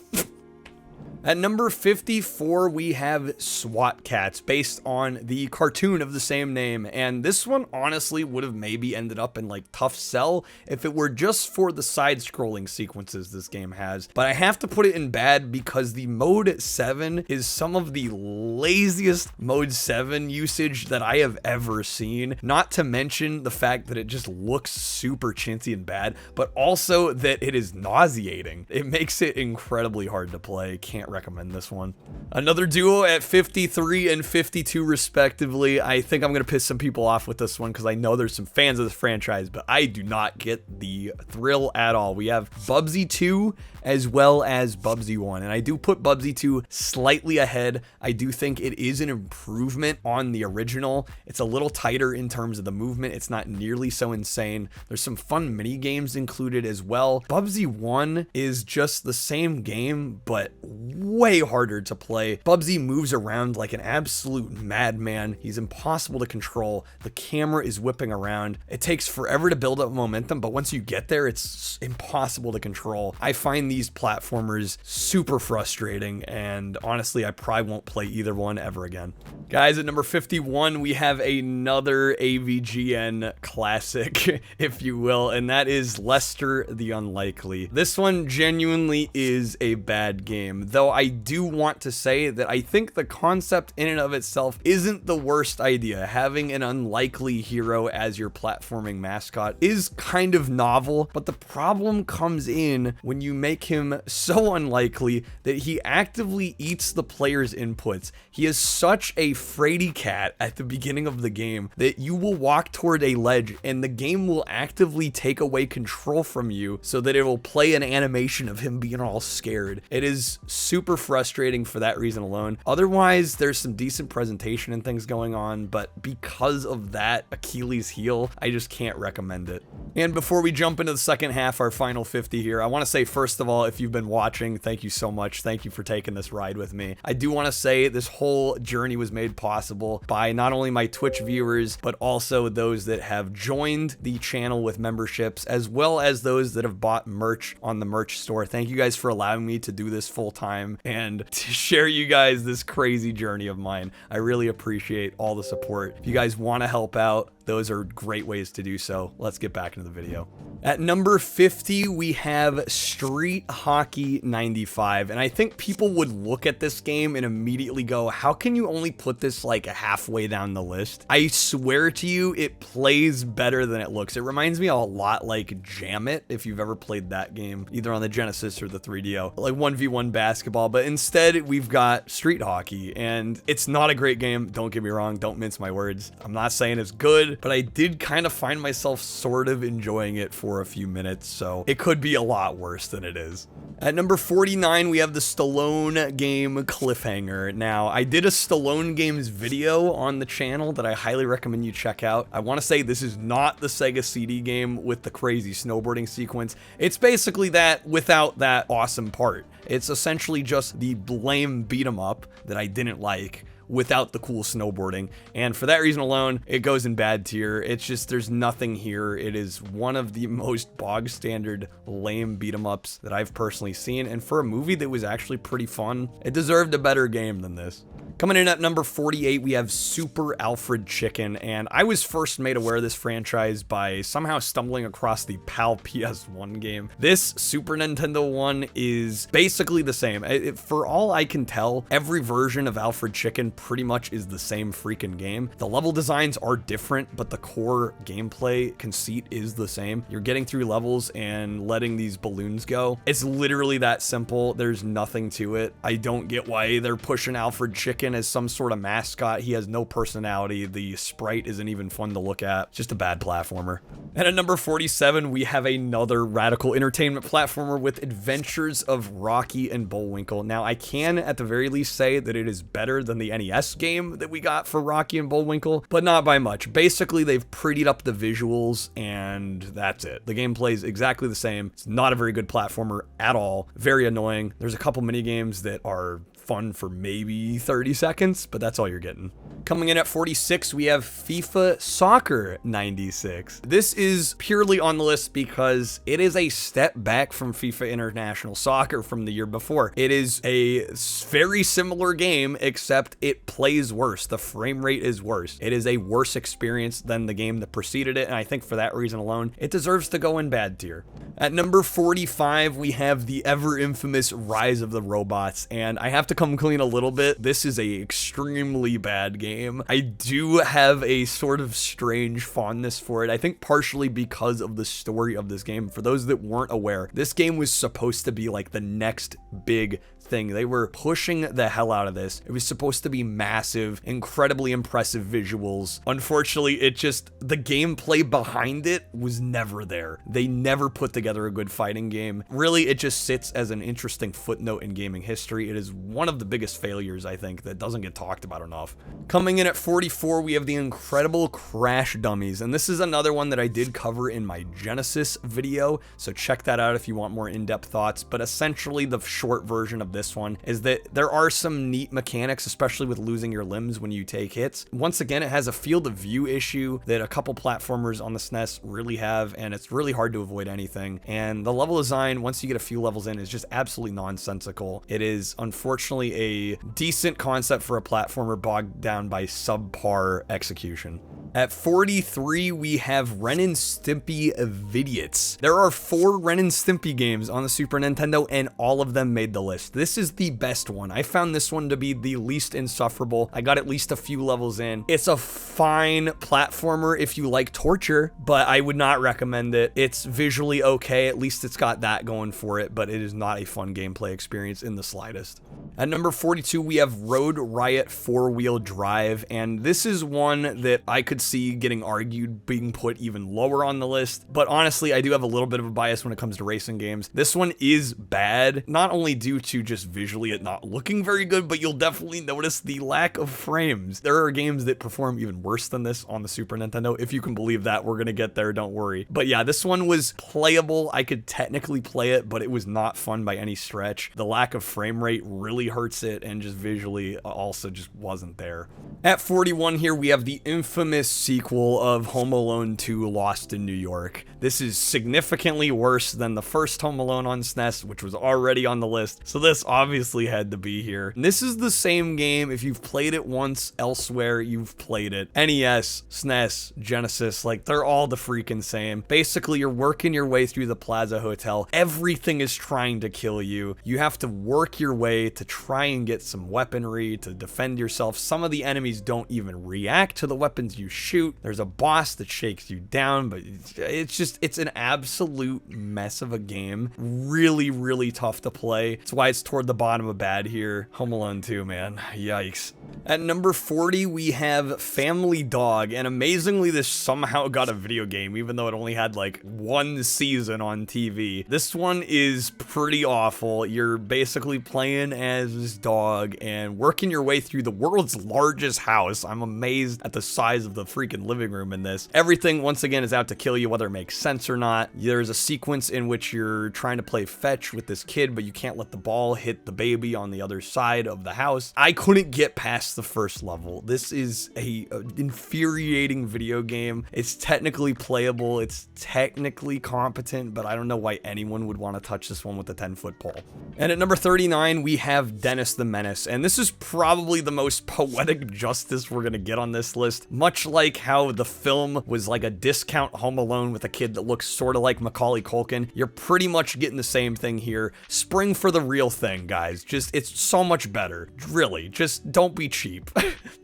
At number 54, we have SWAT Cats, based on the cartoon of the same name, and this one honestly would have maybe ended up in like Tough Cell if it were just for the side-scrolling sequences this game has, but I have to put it in bad because the Mode 7 is some of the laziest Mode 7 usage that I have ever seen, not to mention the fact that it just looks super chintzy and bad, but also that it is nauseating. It makes it incredibly hard to play. Can't recommend this one. Another duo at 53 and 52 respectively. I think I'm gonna piss some people off with this one because I know there's some fans of this franchise, but I do not get the thrill at all. We have Bubsy 2 as well as Bubsy 1, and I do put Bubsy 2 slightly ahead. I do think it is an improvement on the original. It's a little tighter in terms of the movement. It's not nearly so insane. There's some fun mini games included as well. Bubsy 1 is just the same game, but way harder to play. Bubsy moves around like an absolute madman. He's impossible to control. The camera is whipping around. It takes forever to build up momentum, but once you get there, it's impossible to control. I find these platformers super frustrating, and honestly, I probably won't play either one ever again. Guys, at number 51, we have another AVGN classic, if you will, and that is Lester the Unlikely. This one genuinely is a bad game, though I do want to say that I think the concept in and of itself isn't the worst idea. Having an unlikely hero as your platforming mascot is kind of novel, but the problem comes in when you make him so unlikely that he actively eats the player's inputs. He is such a fraidy cat at the beginning of the game that you will walk toward a ledge and the game will actively take away control from you so that it will play an animation of him being all scared. It is super frustrating for that reason alone. Otherwise, there's some decent presentation and things going on, but because of that Achilles heel, I just can't recommend it. And before we jump into the second half, our final 50 here, I want to say, first of all, if you've been watching, thank you so much. Thank you for taking this ride with me. I do want to say this whole journey was made possible by not only my Twitch viewers, but also those that have joined the channel with memberships, as well as those that have bought merch on the merch store. Thank you guys for allowing me to do this full time and to share you guys this crazy journey of mine. I really appreciate all the support. If you guys want to help out, those are great ways to do so. Let's get back into the video. At number 50, we have Street Hockey 95, and I think people would look at this game and immediately go, how can you only put this like halfway down the list? I swear to you, it plays better than it looks. It reminds me a lot like Jimit, if you've ever played that game, either on the Genesis or the 3DO, like 1v1 basketball, but instead we've got Street Hockey, and it's not a great game. Don't get me wrong, don't mince my words. I'm not saying it's good, but I did kind of find myself sort of enjoying it for a few minutes, so it could be a lot worse than it is. At number 49, we have the Stallone game Cliffhanger. Now, I did a Stallone games video on the channel that I highly recommend you check out. I want to say this is not the Sega CD game with the crazy snowboarding sequence. It's basically that without that awesome part. It's essentially just the lame beat 'em up that I didn't like, without the cool snowboarding, and for that reason alone, it goes in bad tier. It's just, there's nothing here. It is one of the most bog standard lame beat 'em ups that I've personally seen, and for a movie that was actually pretty fun, it deserved a better game than this. Coming in at number 48, we have Super Alfred Chicken, and I was first made aware of this franchise by somehow stumbling across the PAL PS1 game. This Super Nintendo one is basically the same. For all I can tell, every version of Alfred Chicken pretty much is the same freaking game. The level designs are different, but the core gameplay conceit is the same. You're getting through levels and letting these balloons go. It's literally that simple. There's nothing to it. I don't get why they're pushing Alfred Chicken as some sort of mascot. He has no personality. The sprite isn't even fun to look at. It's just a bad platformer. And at number 47, we have another radical entertainment platformer with Adventures of Rocky and Bullwinkle. Now, I can at the very least say that it is better than the NES game that we got for Rocky and Bullwinkle, but not by much. Basically, they've prettied up the visuals, and that's it. The gameplay is exactly the same. It's not a very good platformer at all. Very annoying. There's a couple mini games that are fun for maybe 30 seconds, but that's all you're getting. Coming in at 46, we have FIFA Soccer 96. This is purely on the list because it is a step back from FIFA International Soccer from the year before. It is a very similar game, except it plays worse. The frame rate is worse. It is a worse experience than the game that preceded it, and I think for that reason alone, it deserves to go in bad tier. At number 45, we have the ever infamous Rise of the Robots, and I have to come clean a little bit. This is a extremely bad game. I do have a sort of strange fondness for it. I think partially because of the story of this game. For those that weren't aware, this game was supposed to be like the next big thing. They were pushing the hell out of this. It was supposed to be massive, incredibly impressive visuals. Unfortunately, the gameplay behind it was never there. They never put together a good fighting game. Really, it just sits as an interesting footnote in gaming history. It is one one of the biggest failures, I think, that doesn't get talked about enough. Coming in at 44, we have the incredible Crash Dummies, and this is another one that I did cover in my Genesis video, so check that out if you want more in-depth thoughts. But essentially, the short version of this one is that there are some neat mechanics, especially with losing your limbs when you take hits. Once again, it has a field of view issue that a couple platformers on the SNES really have, and it's really hard to avoid anything. And the level design, once you get a few levels in, is just absolutely nonsensical. It is unfortunately a decent concept for a platformer bogged down by subpar execution. At 43, we have Ren and Stimpy Vidiots. There are 4 Ren and Stimpy games on the Super Nintendo, and all of them made the list. This is the best one. I found this one to be the least insufferable. I got at least a few levels in. It's a fine platformer if you like torture, but I would not recommend it. It's visually okay. At least it's got that going for it, but it is not a fun gameplay experience in the slightest. At number 42, we have Road Riot 4-Wheel Drive, and this is one that I could see getting argued being put even lower on the list, but honestly, I do have a little bit of a bias when it comes to racing games. This one is bad, not only due to just visually it not looking very good, but you'll definitely notice the lack of frames. There are games that perform even worse than this on the Super Nintendo, if you can believe that. We're gonna get there, don't worry. But yeah, this one was playable. I could technically play it, but it was not fun by any stretch. The lack of frame rate really hurts it, and just visually also just wasn't there. At 41 here, we have the infamous sequel of Home Alone 2 Lost in New York. This is significantly worse than the first Home Alone on SNES, which was already on the list, so this obviously had to be here. And this is the same game. If you've played it once elsewhere, you've played it. NES, SNES, Genesis, like, they're all the freaking same. Basically, you're working your way through the Plaza Hotel. Everything is trying to kill you. You have to work your way to try and get some weaponry to defend yourself. Some of the enemies don't even react to the weapons you shoot. There's a boss that shakes you down, but it's an absolute mess of a game. Really, really tough to play. That's why it's toward the bottom of bad here. Home Alone 2, man. Yikes. At number 40, we have Family Dog, and amazingly, this somehow got a video game, even though it only had like 1 season on TV. This one is pretty awful. You're basically playing as this dog and working your way through the world's largest house. I'm amazed at the size of the freaking living room in this. Everything, once again, is out to kill you, whether it makes sense or not. There's a sequence in which you're trying to play fetch with this kid, but you can't let the ball hit the baby on the other side of the house. I couldn't get past the first level. This is a infuriating video game. It's technically playable. It's technically competent, but I don't know why anyone would want to touch this one with a 10-foot pole. And at number 39, we have Dennis the Menace, and this is probably the most poetic justice we're gonna get on this list. Much like how the film was like a discount Home Alone with a kid that looks sort of like Macaulay Culkin, you're pretty much getting the same thing here. Spring for the real thing, guys. Just, it's so much better. Really, just don't be cheap.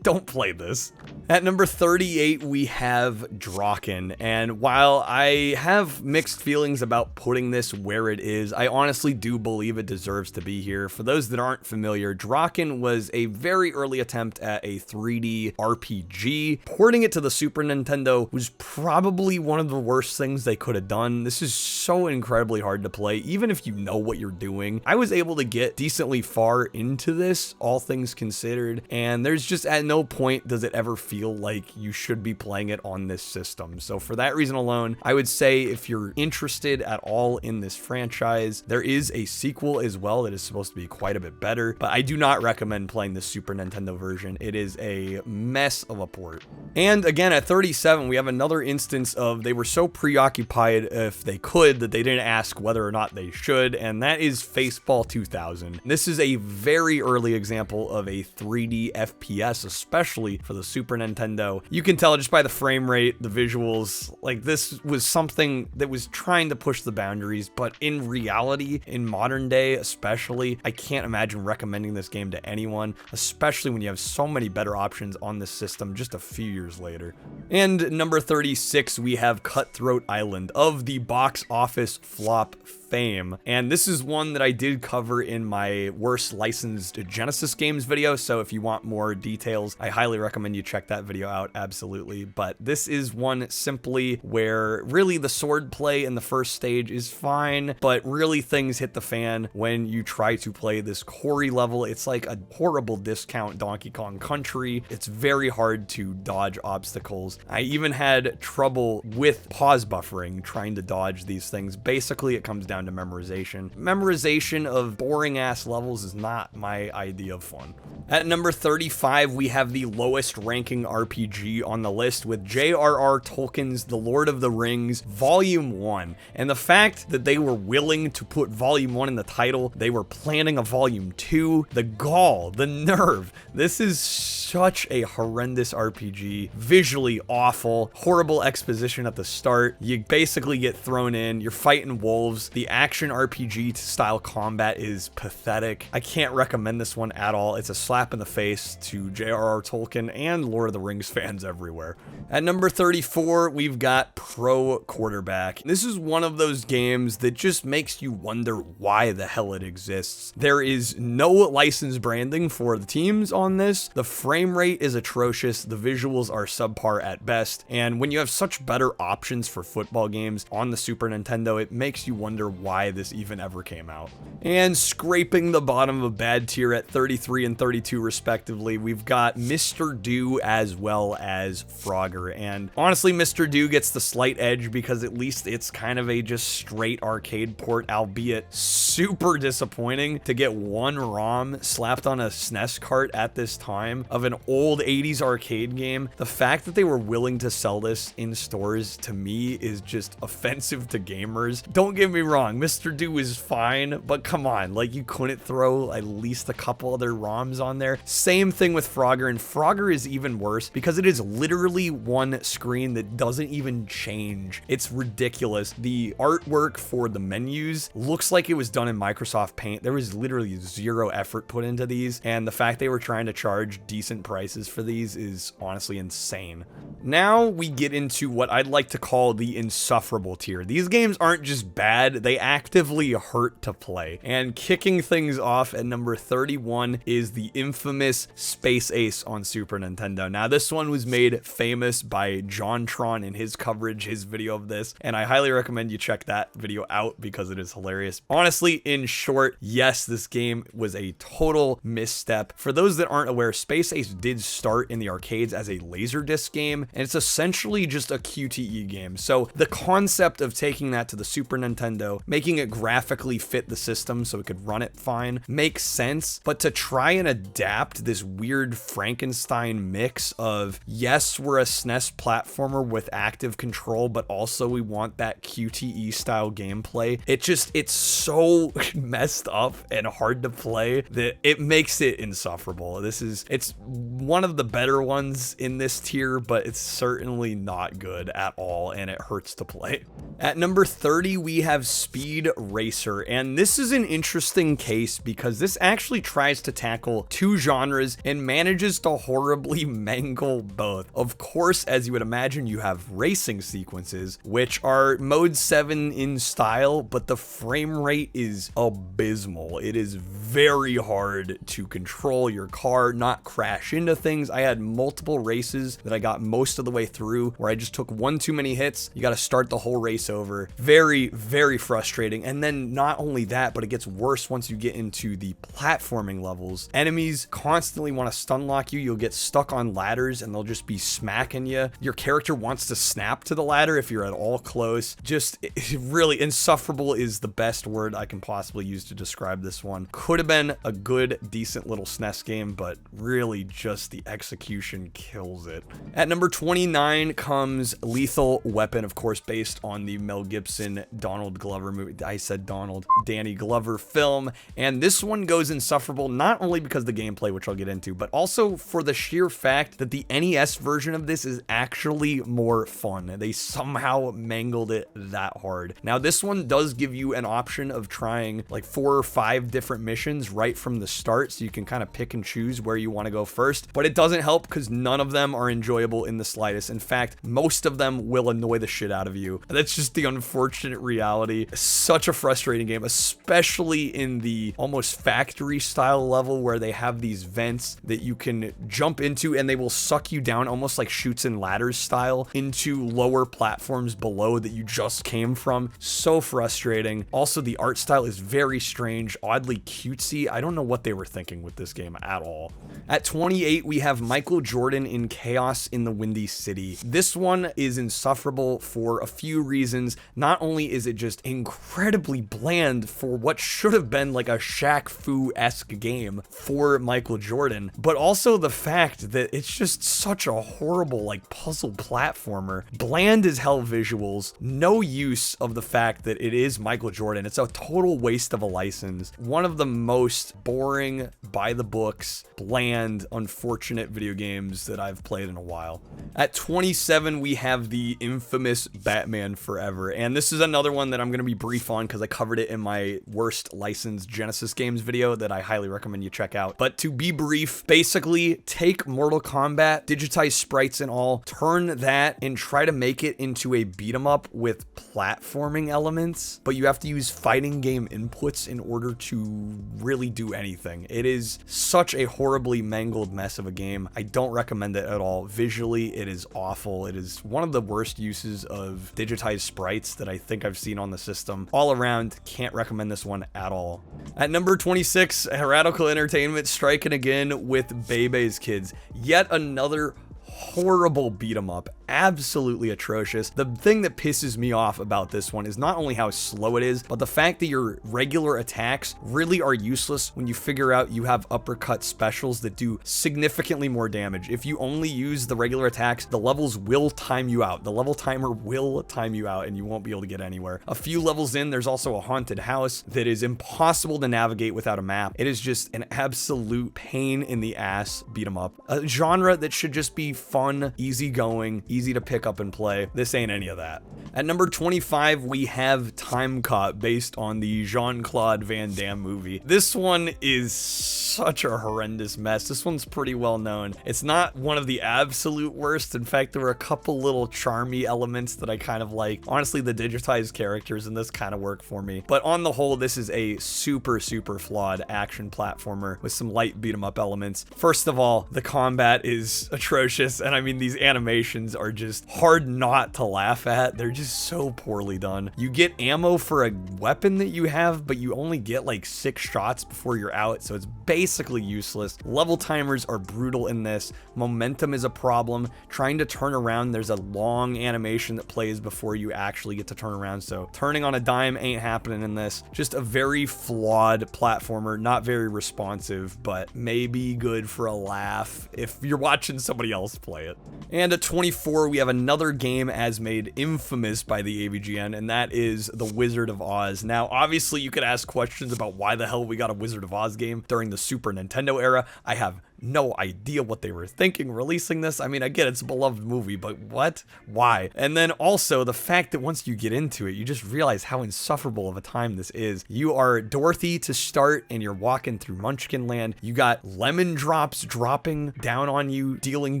Don't play this. At number 38, we have Draken, and while I have mixed feelings about putting this where it is, I honestly do believe it deserves to be here. For those that aren't familiar, Draken was a very early attempt at a 3D RPG. Porting it to the Super Nintendo was probably one of the worst things they could have done. This is so incredibly hard to play, even if you know what you're doing. I was able to get decently far into this, all things considered, and there's just at no point does it ever feel like you should be playing it on this system. So for that reason alone, I would say if you're interested at all in this franchise, there is a sequel as well that is supposed to be quite a bit better, but I do not recommend playing the Super Nintendo version. It is a mess of a port. And again, at 37, we have another instance of they were so preoccupied if they could that they didn't ask whether or not they should, and that is Faceball 2000. This is a very early example of a 3D FPS, especially for the Super Nintendo. You can tell just by the frame rate, the visuals, like this was something that was trying to push the boundaries, but in reality, in modern day especially, I can't imagine recommending this game to anyone, especially when you have so many better options on this system just a few years later. And number 36, we have Cutthroat Island, of the box office flop fame, and this is one that I did cover in my worst licensed Genesis games video, so if you want more details, I highly recommend you check that video out, absolutely. But this is one simply where really the sword play in the first stage is fine, but really things hit the fan when you try to play this quarry level. It's like a horrible discount Donkey Kong Country. It's very hard to dodge obstacles. I even had trouble with pause buffering trying to dodge these things. Basically, it comes down to memorization. Memorization of boring ass levels is not my idea of fun. At number 35, we have the lowest ranking RPG on the list with J.R.R. Tolkien's The Lord of the Rings Volume 1. And the fact that they were willing to put Volume 1 in the title, they were planning a Volume 2, the gall, the nerve. This is such a horrendous RPG. Visually awful, horrible exposition at the start. You basically get thrown in, you're fighting wolves. The action RPG style combat is pathetic. I can't recommend this one at all. It's a slap in the face to J.R.R. Tolkien and Lord of the Rings fans everywhere. At number 34, we've got Pro Quarterback. This is one of those games that just makes you wonder why the hell it exists. There is no licensed branding for the teams on this. The frame rate is atrocious. The visuals are subpar at best. And when you have such better options for football games on the Super Nintendo, it makes you wonder why this even ever came out. And scraping the bottom of a bad tier at 33 and 32 respectively, we've got Mr. Do as well as Frogger. And honestly, Mr. Do gets the slight edge because at least it's kind of a just straight arcade port, albeit super disappointing to get one ROM slapped on a SNES cart at this time of an old 80s arcade game. The fact that they were willing to sell this in stores to me is just offensive to gamers. Don't get me wrong, Mr. Do is fine, but come on, like you couldn't throw at least a couple other ROMs on there. Same thing with Frogger, and Frogger is even worse because it is literally one screen that doesn't even change. It's ridiculous. The artwork for the menus looks like it was done in Microsoft Paint. There was literally zero effort put into these, and the fact they were trying to charge decent prices for these is honestly insane. Now we get into what I'd like to call the insufferable tier. These games aren't just bad, they actively hurt to play. And kicking things off at number 31 is the infamous Space Ace on Super Nintendo. Now this one was made famous by JonTron in his coverage, his video of this, and I highly recommend you check that video out because it is hilarious. Honestly, in short, yes, this game was a total misstep. For those that aren't aware, Space Ace did start in the arcades as a Laserdisc game, and it's essentially just a QTE game. So the concept of taking that to the Super Nintendo, making it graphically fit the system so it could run it fine, makes sense, but to try and adapt this weird Frankenstein mix of, yes, we're a SNES platformer with active control, but also we want that QTE style gameplay. It's so messed up and hard to play that it makes it insufferable. It's one of the better ones in this tier, but it's certainly not good at all, and it hurts to play. At number 30, we have Speed Racer, and this is an interesting case because this actually tries to tackle two genres and manages to horribly mangle both. Of course, as you would imagine, you have racing sequences, which are Mode 7 in style, but the frame rate is abysmal. It is very hard to control your car, not crash into things. I had multiple races that I got most of the way through where I just took one too many hits. You got to start the whole race over. Very, very frustrating. And then not only that, but it gets worse once you get into the platforming levels. Enemies constantly want to stun lock you. You'll get stuck on ladders and they'll just be smacking you. Your character wants to snap to the ladder if you're at all close. Just really insufferable is the best word I can possibly use to describe this one. Could have been a good, decent little SNES game, but really just the execution kills it. At number 29 comes Lethal Weapon, of course, based on the Mel Gibson Donald Glover movie. I said Donald, Danny Glover film. And this one goes insufferable not only because of the gameplay, which I'll get into, but also for the sheer fact that the NES version of this is actually more fun. They somehow mangled it that hard. Now, this one does give you an option of trying like 4 or 5 different missions right from the start, so you can kind of pick and choose where you want to go first, but it doesn't help because none of them are enjoyable in the slightest. In fact, most of them will annoy the shit out of you. That's just the unfortunate reality. Such a frustrating game, especially in the almost factory style level where they have these vents that you can jump into and they will suck you down almost like Chutes and Ladders style into lower platforms below that you just came from. So frustrating. Also, the art style is very strange, oddly cutesy. I don't know what they were thinking with this game at all. At 28, we have Michael Jordan in Chaos in the Windy City. This one is insufferable for a few reasons. Not only is it just incredibly bland for what should have been like a Shaq Fu-esque game for Michael Jordan, but also the fact that it's just such a horrible like puzzle platformer. Bland as hell visuals, no use of the fact that it is Michael Jordan. It's a total waste of a license. One of the most boring, by the books, bland, unfortunate video games that I've played in a while. At 27, we have the infamous Batman Forever, and this is another one that I'm going to be brief on because I covered it in my worst licensed Genesis games video that I highly recommend you check out. But to be brief, basically take Mortal Kombat, digitize sprites and all, turn that and try to make it into a beat 'em up with platforming elements, but you have to use fighting game inputs in order to really do anything. It is such a horribly mangled mess of a game. I don't recommend it at all. Visually, it is awful. It is one of the worst uses of digitized sprites that I think I've seen on the system. All around, can't recommend this one at all. At number 26, Radical Entertainment striking again with Bebe's Kids. Yet another horrible beat 'em up, absolutely atrocious. The thing that pisses me off about this one is not only how slow it is, but the fact that your regular attacks really are useless when you figure out you have uppercut specials that do significantly more damage. If you only use the regular attacks, the levels will time you out. The level timer will time you out and you won't be able to get anywhere. A few levels in, there's also a haunted house that is impossible to navigate without a map. It is just an absolute pain in the ass beat 'em up. A genre that should just be fun, easygoing, easy to pick up and play. This ain't any of that. At number 25, we have Time Cop, based on the Jean-Claude Van Damme movie. This one is such a horrendous mess. This one's pretty well known. It's not one of the absolute worst. In fact, there were a couple little charmy elements that I kind of like. Honestly, the digitized characters in this kind of work for me. But on the whole, this is a super flawed action platformer with some light beat 'em up elements. First of all, the combat is atrocious, and I mean, these animations are just hard not to laugh at. They're just so poorly done. You get ammo for a weapon that you have, but you only get like 6 shots before you're out, so it's basically useless. Level timers are brutal in this. Momentum is a problem. Trying to turn around, there's a long animation that plays before you actually get to turn around, so turning on a dime ain't happening in this. Just a very flawed platformer, not very responsive, but maybe good for a laugh if you're watching somebody else play it. And at 24, we have another game as made infamous by the AVGN, and that is The Wizard of Oz. Now, obviously, you could ask questions about why the hell we got a Wizard of Oz game during the Super Nintendo era. I have no idea what they were thinking releasing this. I mean, I get it's a beloved movie, but what? Why? And then also the fact that once you get into it, you just realize how insufferable of a time this is. You are Dorothy to start, and you're walking through Munchkin Land. You got lemon drops dropping down on you, dealing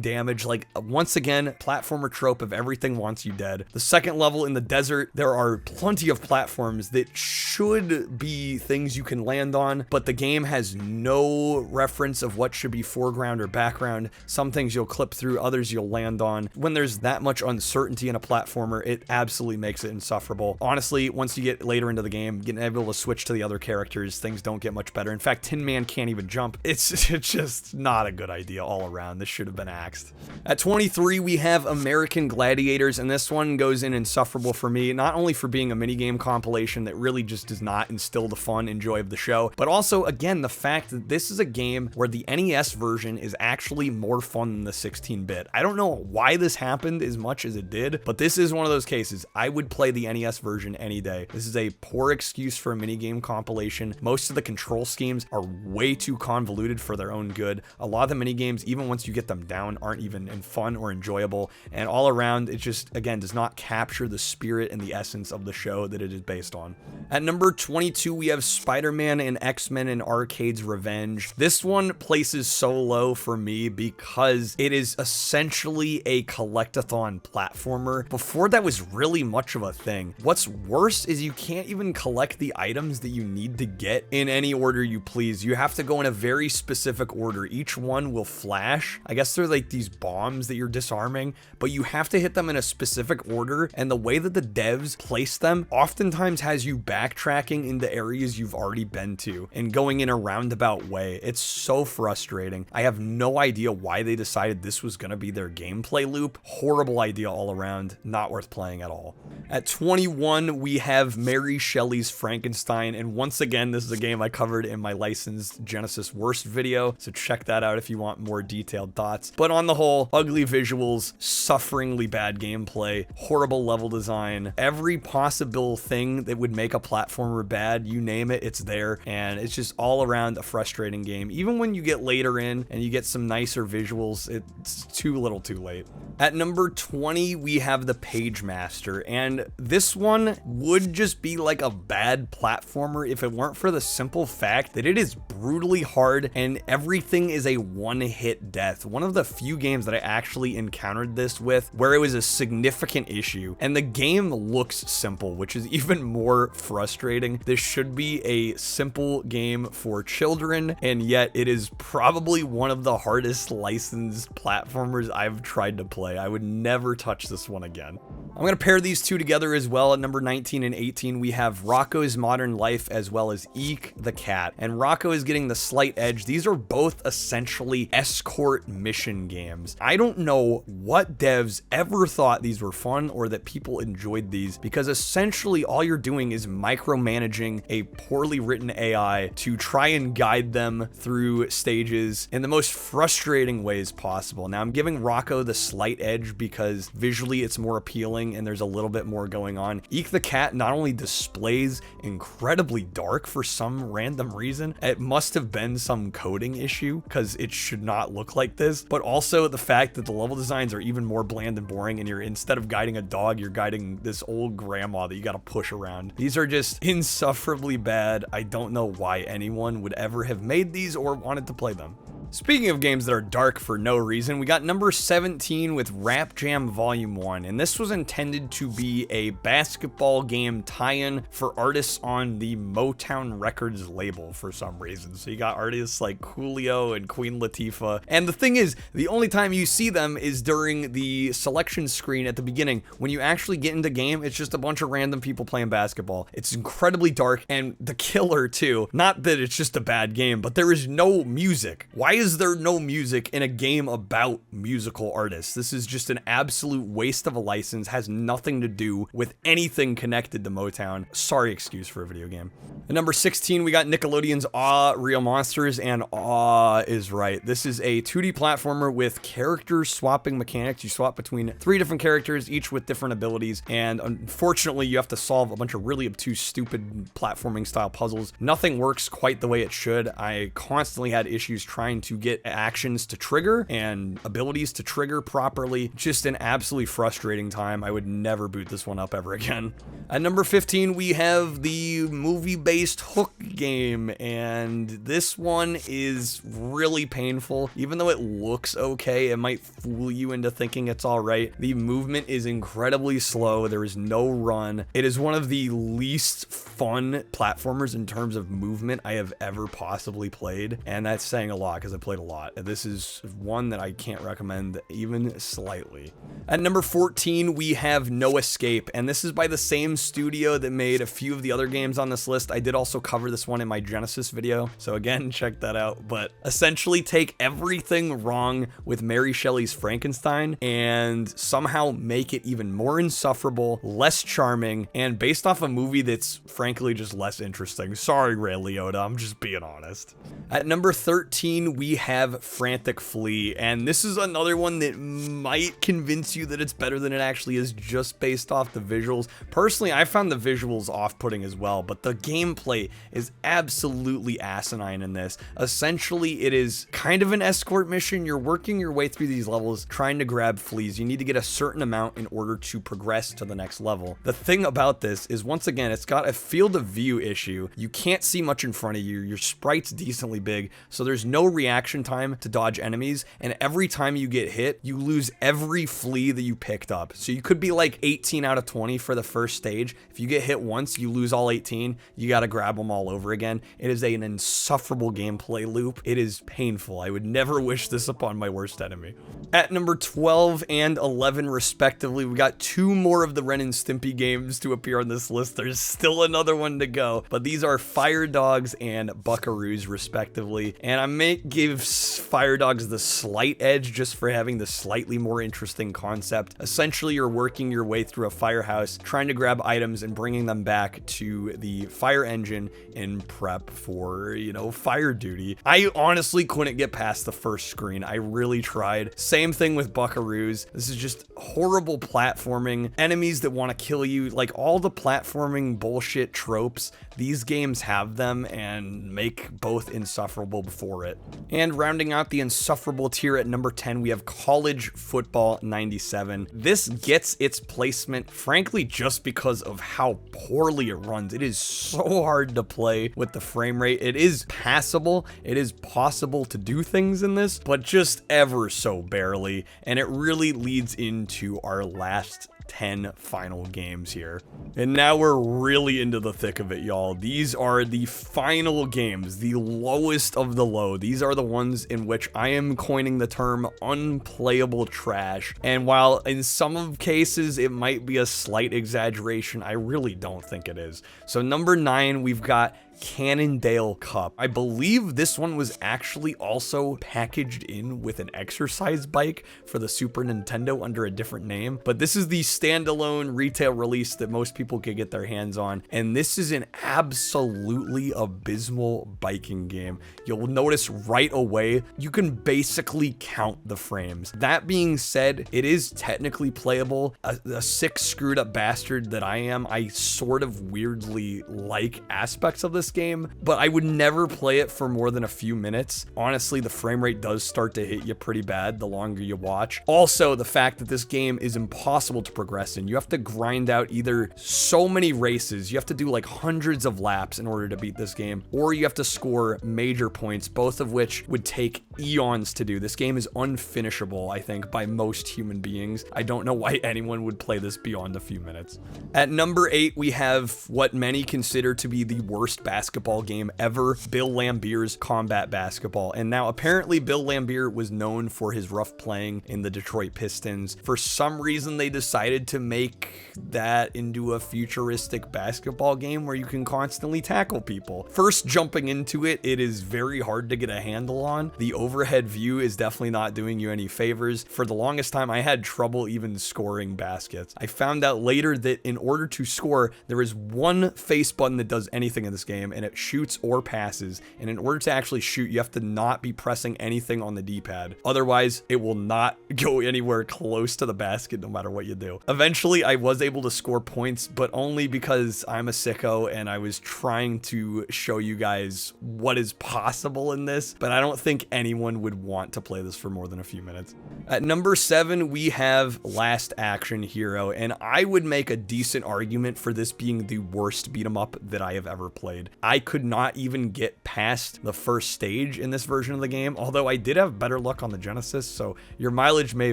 damage. Like, once again, platformer trope of everything wants you dead. The second level in the desert, there are plenty of platforms that should be things you can land on, but the game has no reference of what should be foreground or background. Some things you'll clip through, others you'll land on. When there's that much uncertainty in a platformer, it absolutely makes it insufferable. Honestly, once you get later into the game, getting able to switch to the other characters, things don't get much better. In fact, Tin Man can't even jump. It's just not a good idea all around. This should have been axed. At 23, we have American Gladiators, and this one goes in insufferable for me, not only for being a minigame compilation that really just does not instill the fun and joy of the show, but also, again, the fact that this is a game where the NES version is actually more fun than the 16-bit. I don't know why this happened as much as it did, but this is one of those cases. I would play the NES version any day. This is a poor excuse for a minigame compilation. Most of the control schemes are way too convoluted for their own good. A lot of the minigames, even once you get them down, aren't even fun or enjoyable, and all around, it just, again, does not capture the spirit and the essence of the show that it is based on. At number 22, we have Spider-Man and X-Men and Arcade's Revenge. This one places so so low for me because it is essentially a collect-a-thon platformer. Before that was really much of a thing. What's worse is you can't even collect the items that you need to get in any order you please. You have to go in a very specific order. Each one will flash. I guess they're like these bombs that you're disarming, but you have to hit them in a specific order, and the way that the devs place them oftentimes has you backtracking into areas you've already been to and going in a roundabout way. It's so frustrating. I have no idea why they decided this was going to be their gameplay loop. Horrible idea all around. Not worth playing at all. At 21, we have Mary Shelley's Frankenstein, and once again, this is a game I covered in my licensed Genesis Worst video, so check that out if you want more detailed thoughts. But on the whole, ugly visuals, sufferingly bad gameplay, horrible level design, every possible thing that would make a platformer bad, you name it, it's there, and it's just all around a frustrating game. Even when you get later in and you get some nicer visuals, it's too little too late. At number 20, we have the Page Master, and this one would just be like a bad platformer if it weren't for the simple fact that it is brutally hard and everything is a one-hit death. One of the few games that I actually encountered this with where it was a significant issue, and the game looks simple, which is even more frustrating. This should be a simple game for children, and yet it is probably one of the hardest licensed platformers I've tried to play. I would never touch this one again. I'm going to pair these two together as well. At number 19 and 18, we have Rocco's Modern Life as well as Eek the Cat. And Rocco is getting the slight edge. These are both essentially escort mission games. I don't know what devs ever thought these were fun or that people enjoyed these, because essentially all you're doing is micromanaging a poorly written AI to try and guide them through stages in the most frustrating ways possible. Now, I'm giving Rocco the slight edge because visually it's more appealing and there's a little bit more going on. Eek the Cat not only displays incredibly dark for some random reason, it must have been some coding issue because it should not look like this, but also the fact that the level designs are even more bland and boring, and you're, instead of guiding a dog, you're guiding this old grandma that you got to push around. These are just insufferably bad. I don't know why anyone would ever have made these or wanted to play them. Speaking of games that are dark for no reason, we got number 17 with Rap Jam Volume 1, and this was intended to be a basketball game tie-in for artists on the Motown Records label for some reason. So you got artists like Coolio and Queen Latifah, and the thing is, the only time you see them is during the selection screen at the beginning. When you actually get into game, it's just a bunch of random people playing basketball. It's incredibly dark, and the killer too, not that it's just a bad game, but there is no music. Why is there no music in a game about musical artists? This is just an absolute waste of a license, has nothing to do with anything connected to Motown. Sorry excuse for a video game. At number 16, we got Nickelodeon's Aw, Real Monsters, and Aw is right. This is a 2D platformer with character swapping mechanics. You swap between 3 different characters, each with different abilities, and unfortunately you have to solve a bunch of really obtuse, stupid platforming style puzzles. Nothing works quite the way it should. I constantly had issues trying to get actions to trigger and abilities to trigger properly. Just an absolutely frustrating time. I would never boot this one up ever again. At number 15, we have the movie-based Hook game, and this one is really painful. Even though it looks okay, it might fool you into thinking it's all right. The movement is incredibly slow. There is no run. It is one of the least fun platformers in terms of movement I have ever possibly played, and that's saying a lot because I played a lot. This is one that I can't recommend even slightly. At number 14, we have No Escape, and this is by the same studio that made a few of the other games on this list. I did also cover this one in my Genesis video, so again, check that out. But essentially take everything wrong with Mary Shelley's Frankenstein and somehow make it even more insufferable, less charming, and based off a movie that's frankly just less interesting. Sorry, Ray Liotta, I'm just being honest. At number 13, we have Frantic Flea, and this is another one that might convince you that it's better than it actually is just based off the visuals. Personally, I found the visuals off-putting as well, but the gameplay is absolutely asinine in this. Essentially, it is kind of an escort mission. You're working your way through these levels trying to grab fleas. You need to get a certain amount in order to progress to the next level. The thing about this is, once again, it's got a field of view issue. You can't see much in front of you. Your sprite's decently big, so there's no reaction reaction time to dodge enemies, and every time you get hit, you lose every flea that you picked up. So you could be like 18 out of 20 for the first stage. If you get hit once, you lose all 18. You got to grab them all over again. It is an insufferable gameplay loop. It is painful. I would never wish this upon my worst enemy. At number 12 and 11 respectively, we got 2 more of the Ren and Stimpy games to appear on this list. There's still another one to go, but these are Fire Dogs and Buckaroos respectively. And I may give Fire Dogs the slight edge just for having the slightly more interesting concept. Essentially, you're working your way through a firehouse, trying to grab items and bringing them back to the fire engine in prep for, you know, fire duty. I honestly couldn't get past the first screen. I really tried. Same thing with Buckaroos. This is just horrible platforming, enemies that want to kill you, like all the platforming bullshit tropes. These games have them and make both insufferable for it. And rounding out the insufferable tier at number 10, we have College Football 97. This gets its placement, frankly, just because of how poorly it runs. It is so hard to play with the frame rate. It is passable. It is possible to do things in this, but just ever so barely. And it really leads into our last 10 final games here. And now we're really into the thick of it, y'all. These are the final games, the lowest of the low. These are the ones in which I am coining the term unplayable trash. And while in some cases it might be a slight exaggeration, I really don't think it is. So number 9, we've got Cannondale Cup. I believe this one was actually also packaged in with an exercise bike for the Super Nintendo under a different name, but this is the standalone retail release that most people could get their hands on, and this is an absolutely abysmal biking game. You'll notice right away, you can basically count the frames. That being said, it is technically playable. A sick, screwed up bastard that I am, I sort of weirdly like aspects of this game, but I would never play it for more than a few minutes. Honestly, the frame rate does start to hit you pretty bad the longer you watch. Also, the fact that this game is impossible to progress in. You have to grind out either so many races, you have to do like hundreds of laps in order to beat this game, or you have to score major points, both of which would take eons to do. This game is unfinishable, I think, by most human beings. I don't know why anyone would play this beyond a few minutes. At number 8, we have what many consider to be the worst basketball game ever, Bill Laimbeer's Combat Basketball. And now apparently Bill Laimbeer was known for his rough playing in the Detroit Pistons. For some reason they decided to make that into a futuristic basketball game where you can constantly tackle people. First jumping into it, it is very hard to get a handle on. The overhead view is definitely not doing you any favors. For the longest time I had trouble even scoring baskets. I found out later that in order to score, there is one face button that does anything in this game, and it shoots or passes. And in order to actually shoot, you have to not be pressing anything on the D-pad. Otherwise, it will not go anywhere close to the basket no matter what you do. Eventually, I was able to score points, but only because I'm a sicko and I was trying to show you guys what is possible in this, but I don't think anyone would want to play this for more than a few minutes. At number 7, we have Last Action Hero, and I would make a decent argument for this being the worst beat 'em up that I have ever played. I could not even get past the first stage in this version of the game, although I did have better luck on the Genesis, so your mileage may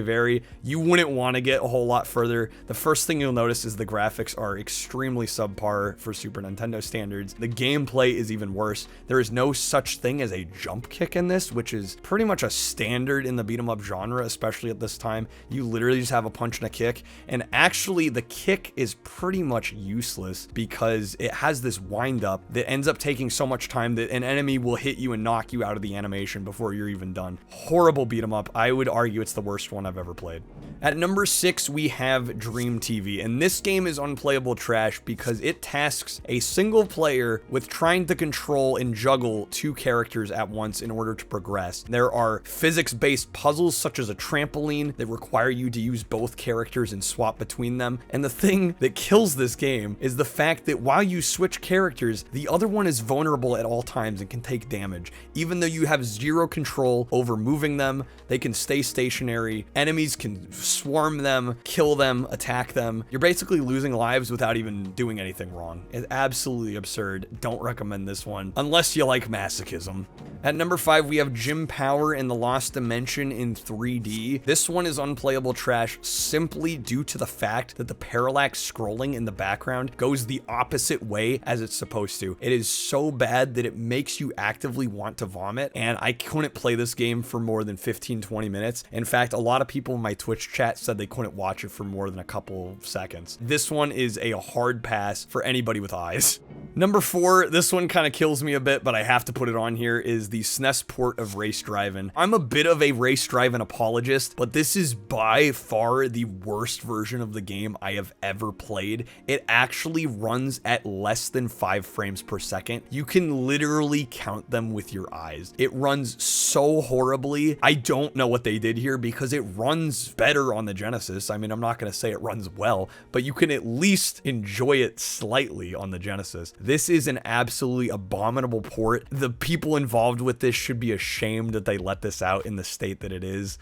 vary. You wouldn't want to get a whole lot further. The first thing you'll notice is the graphics are extremely subpar for Super Nintendo standards. The gameplay is even worse. There is no such thing as a jump kick in this, which is pretty much a standard in the beat 'em up genre, especially at this time. You literally just have a punch and a kick, and actually the kick is pretty much useless because it has this wind up that ends up taking so much time that an enemy will hit you and knock you out of the animation before you're even done. Horrible beat 'em up. I would argue it's the worst one I've ever played. At number 6, we have Dream TV, and this game is unplayable trash because it tasks a single player with trying to control and juggle 2 characters at once in order to progress. There are physics-based puzzles such as a trampoline that require you to use both characters and swap between them, and the thing that kills this game is the fact that while you switch characters, the other one is vulnerable at all times and can take damage. Even though you have zero control over moving them, they can stay stationary, enemies can swarm them, kill them, attack them. You're basically losing lives without even doing anything wrong. It's absolutely absurd. Don't recommend this one unless you like masochism. At number 5, we have Jim Power in the Lost Dimension in 3D. This one is unplayable trash simply due to the fact that the parallax scrolling in the background goes the opposite way as it's supposed to. It is so bad that it makes you actively want to vomit, and I couldn't play this game for more than 15-20 minutes. In fact, a lot of people in my Twitch chat said they couldn't watch it for more than a couple seconds. This one is a hard pass for anybody with eyes. Number 4, this one kind of kills me a bit, but I have to put it on here, is the SNES port of Race Drivin'. I'm a bit of a Race Drivin' apologist, but this is by far the worst version of the game I have ever played. It actually runs at less than 5 frames per second. You can literally count them with your eyes. It runs so horribly. I don't know what they did here because it runs better on the Genesis. I mean, I'm not going to say it runs well, but you can at least enjoy it slightly on the Genesis. This is an absolutely abominable port. The people involved with this should be ashamed that they let this out in the state that it is.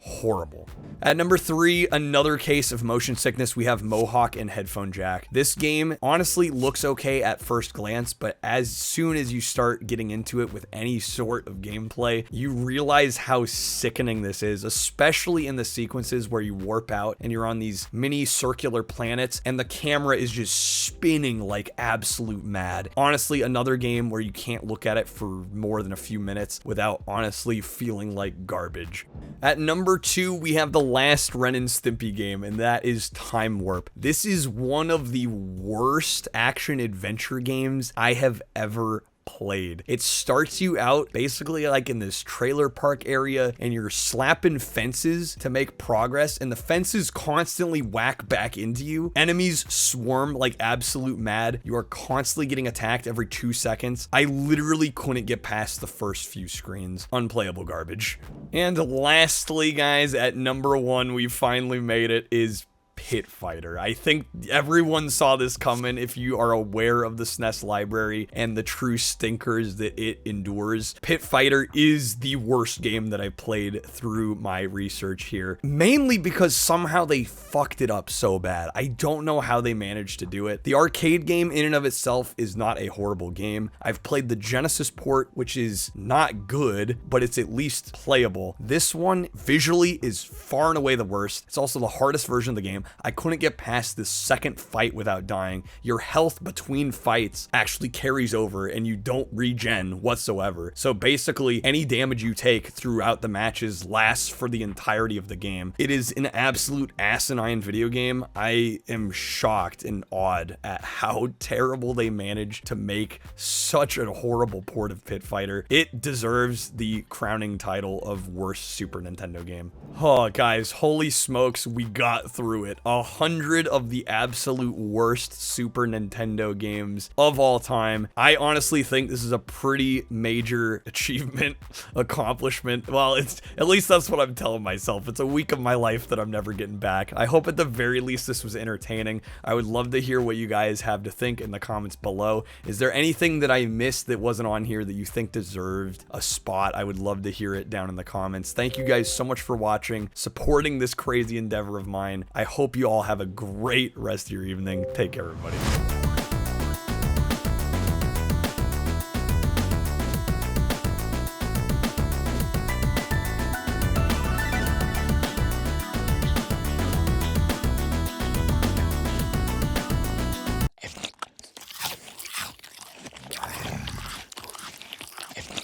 Horrible. At number 3, another case of motion sickness, we have Mohawk and Headphone Jack. This game honestly looks okay at first glance, but as soon as you start getting into it with any sort of gameplay, you realize how sickening this is, especially in the sequences where you warp out and you're on these mini circular planets and the camera is just spinning like absolute mad. Honestly, another game where you can't look at it for more than a few minutes without honestly feeling like garbage. At number 2, we have the last Ren and Stimpy game, and that is Time Warp. This is one of the worst action-adventure games I have ever played. It starts you out basically like in this trailer park area and you're slapping fences to make progress, and the fences constantly whack back into you. Enemies swarm like absolute mad. You are constantly getting attacked every 2 seconds. I literally couldn't get past the first few screens. Unplayable garbage. And lastly, guys, at number 1, we finally made it, is Pit Fighter. I think everyone saw this coming if you are aware of the SNES library and the true stinkers that it endures. Pit Fighter is the worst game that I played through my research here, mainly because somehow they fucked it up so bad. I don't know how they managed to do it. The arcade game in and of itself is not a horrible game. I've played the Genesis port, which is not good, but it's at least playable. This one visually is far and away the worst. It's also the hardest version of the game. I couldn't get past the second fight without dying. Your health between fights actually carries over and you don't regen whatsoever. So basically, any damage you take throughout the matches lasts for the entirety of the game. It is an absolute asinine video game. I am shocked and awed at how terrible they managed to make such a horrible port of Pit Fighter. It deserves the crowning title of worst Super Nintendo game. Oh, guys, holy smokes, we got through it. 100 of the absolute worst Super Nintendo games of all time. I honestly think this is a pretty major achievement, accomplishment. Well, it's at least that's what I'm telling myself. It's a week of my life that I'm never getting back. I hope at the very least this was entertaining. I would love to hear what you guys have to think in the comments below. Is there anything that I missed that wasn't on here that you think deserved a spot? I would love to hear it down in the comments. Thank you guys so much for watching, supporting this crazy endeavor of mine. I hope you all have a great rest of your evening. Take care, everybody.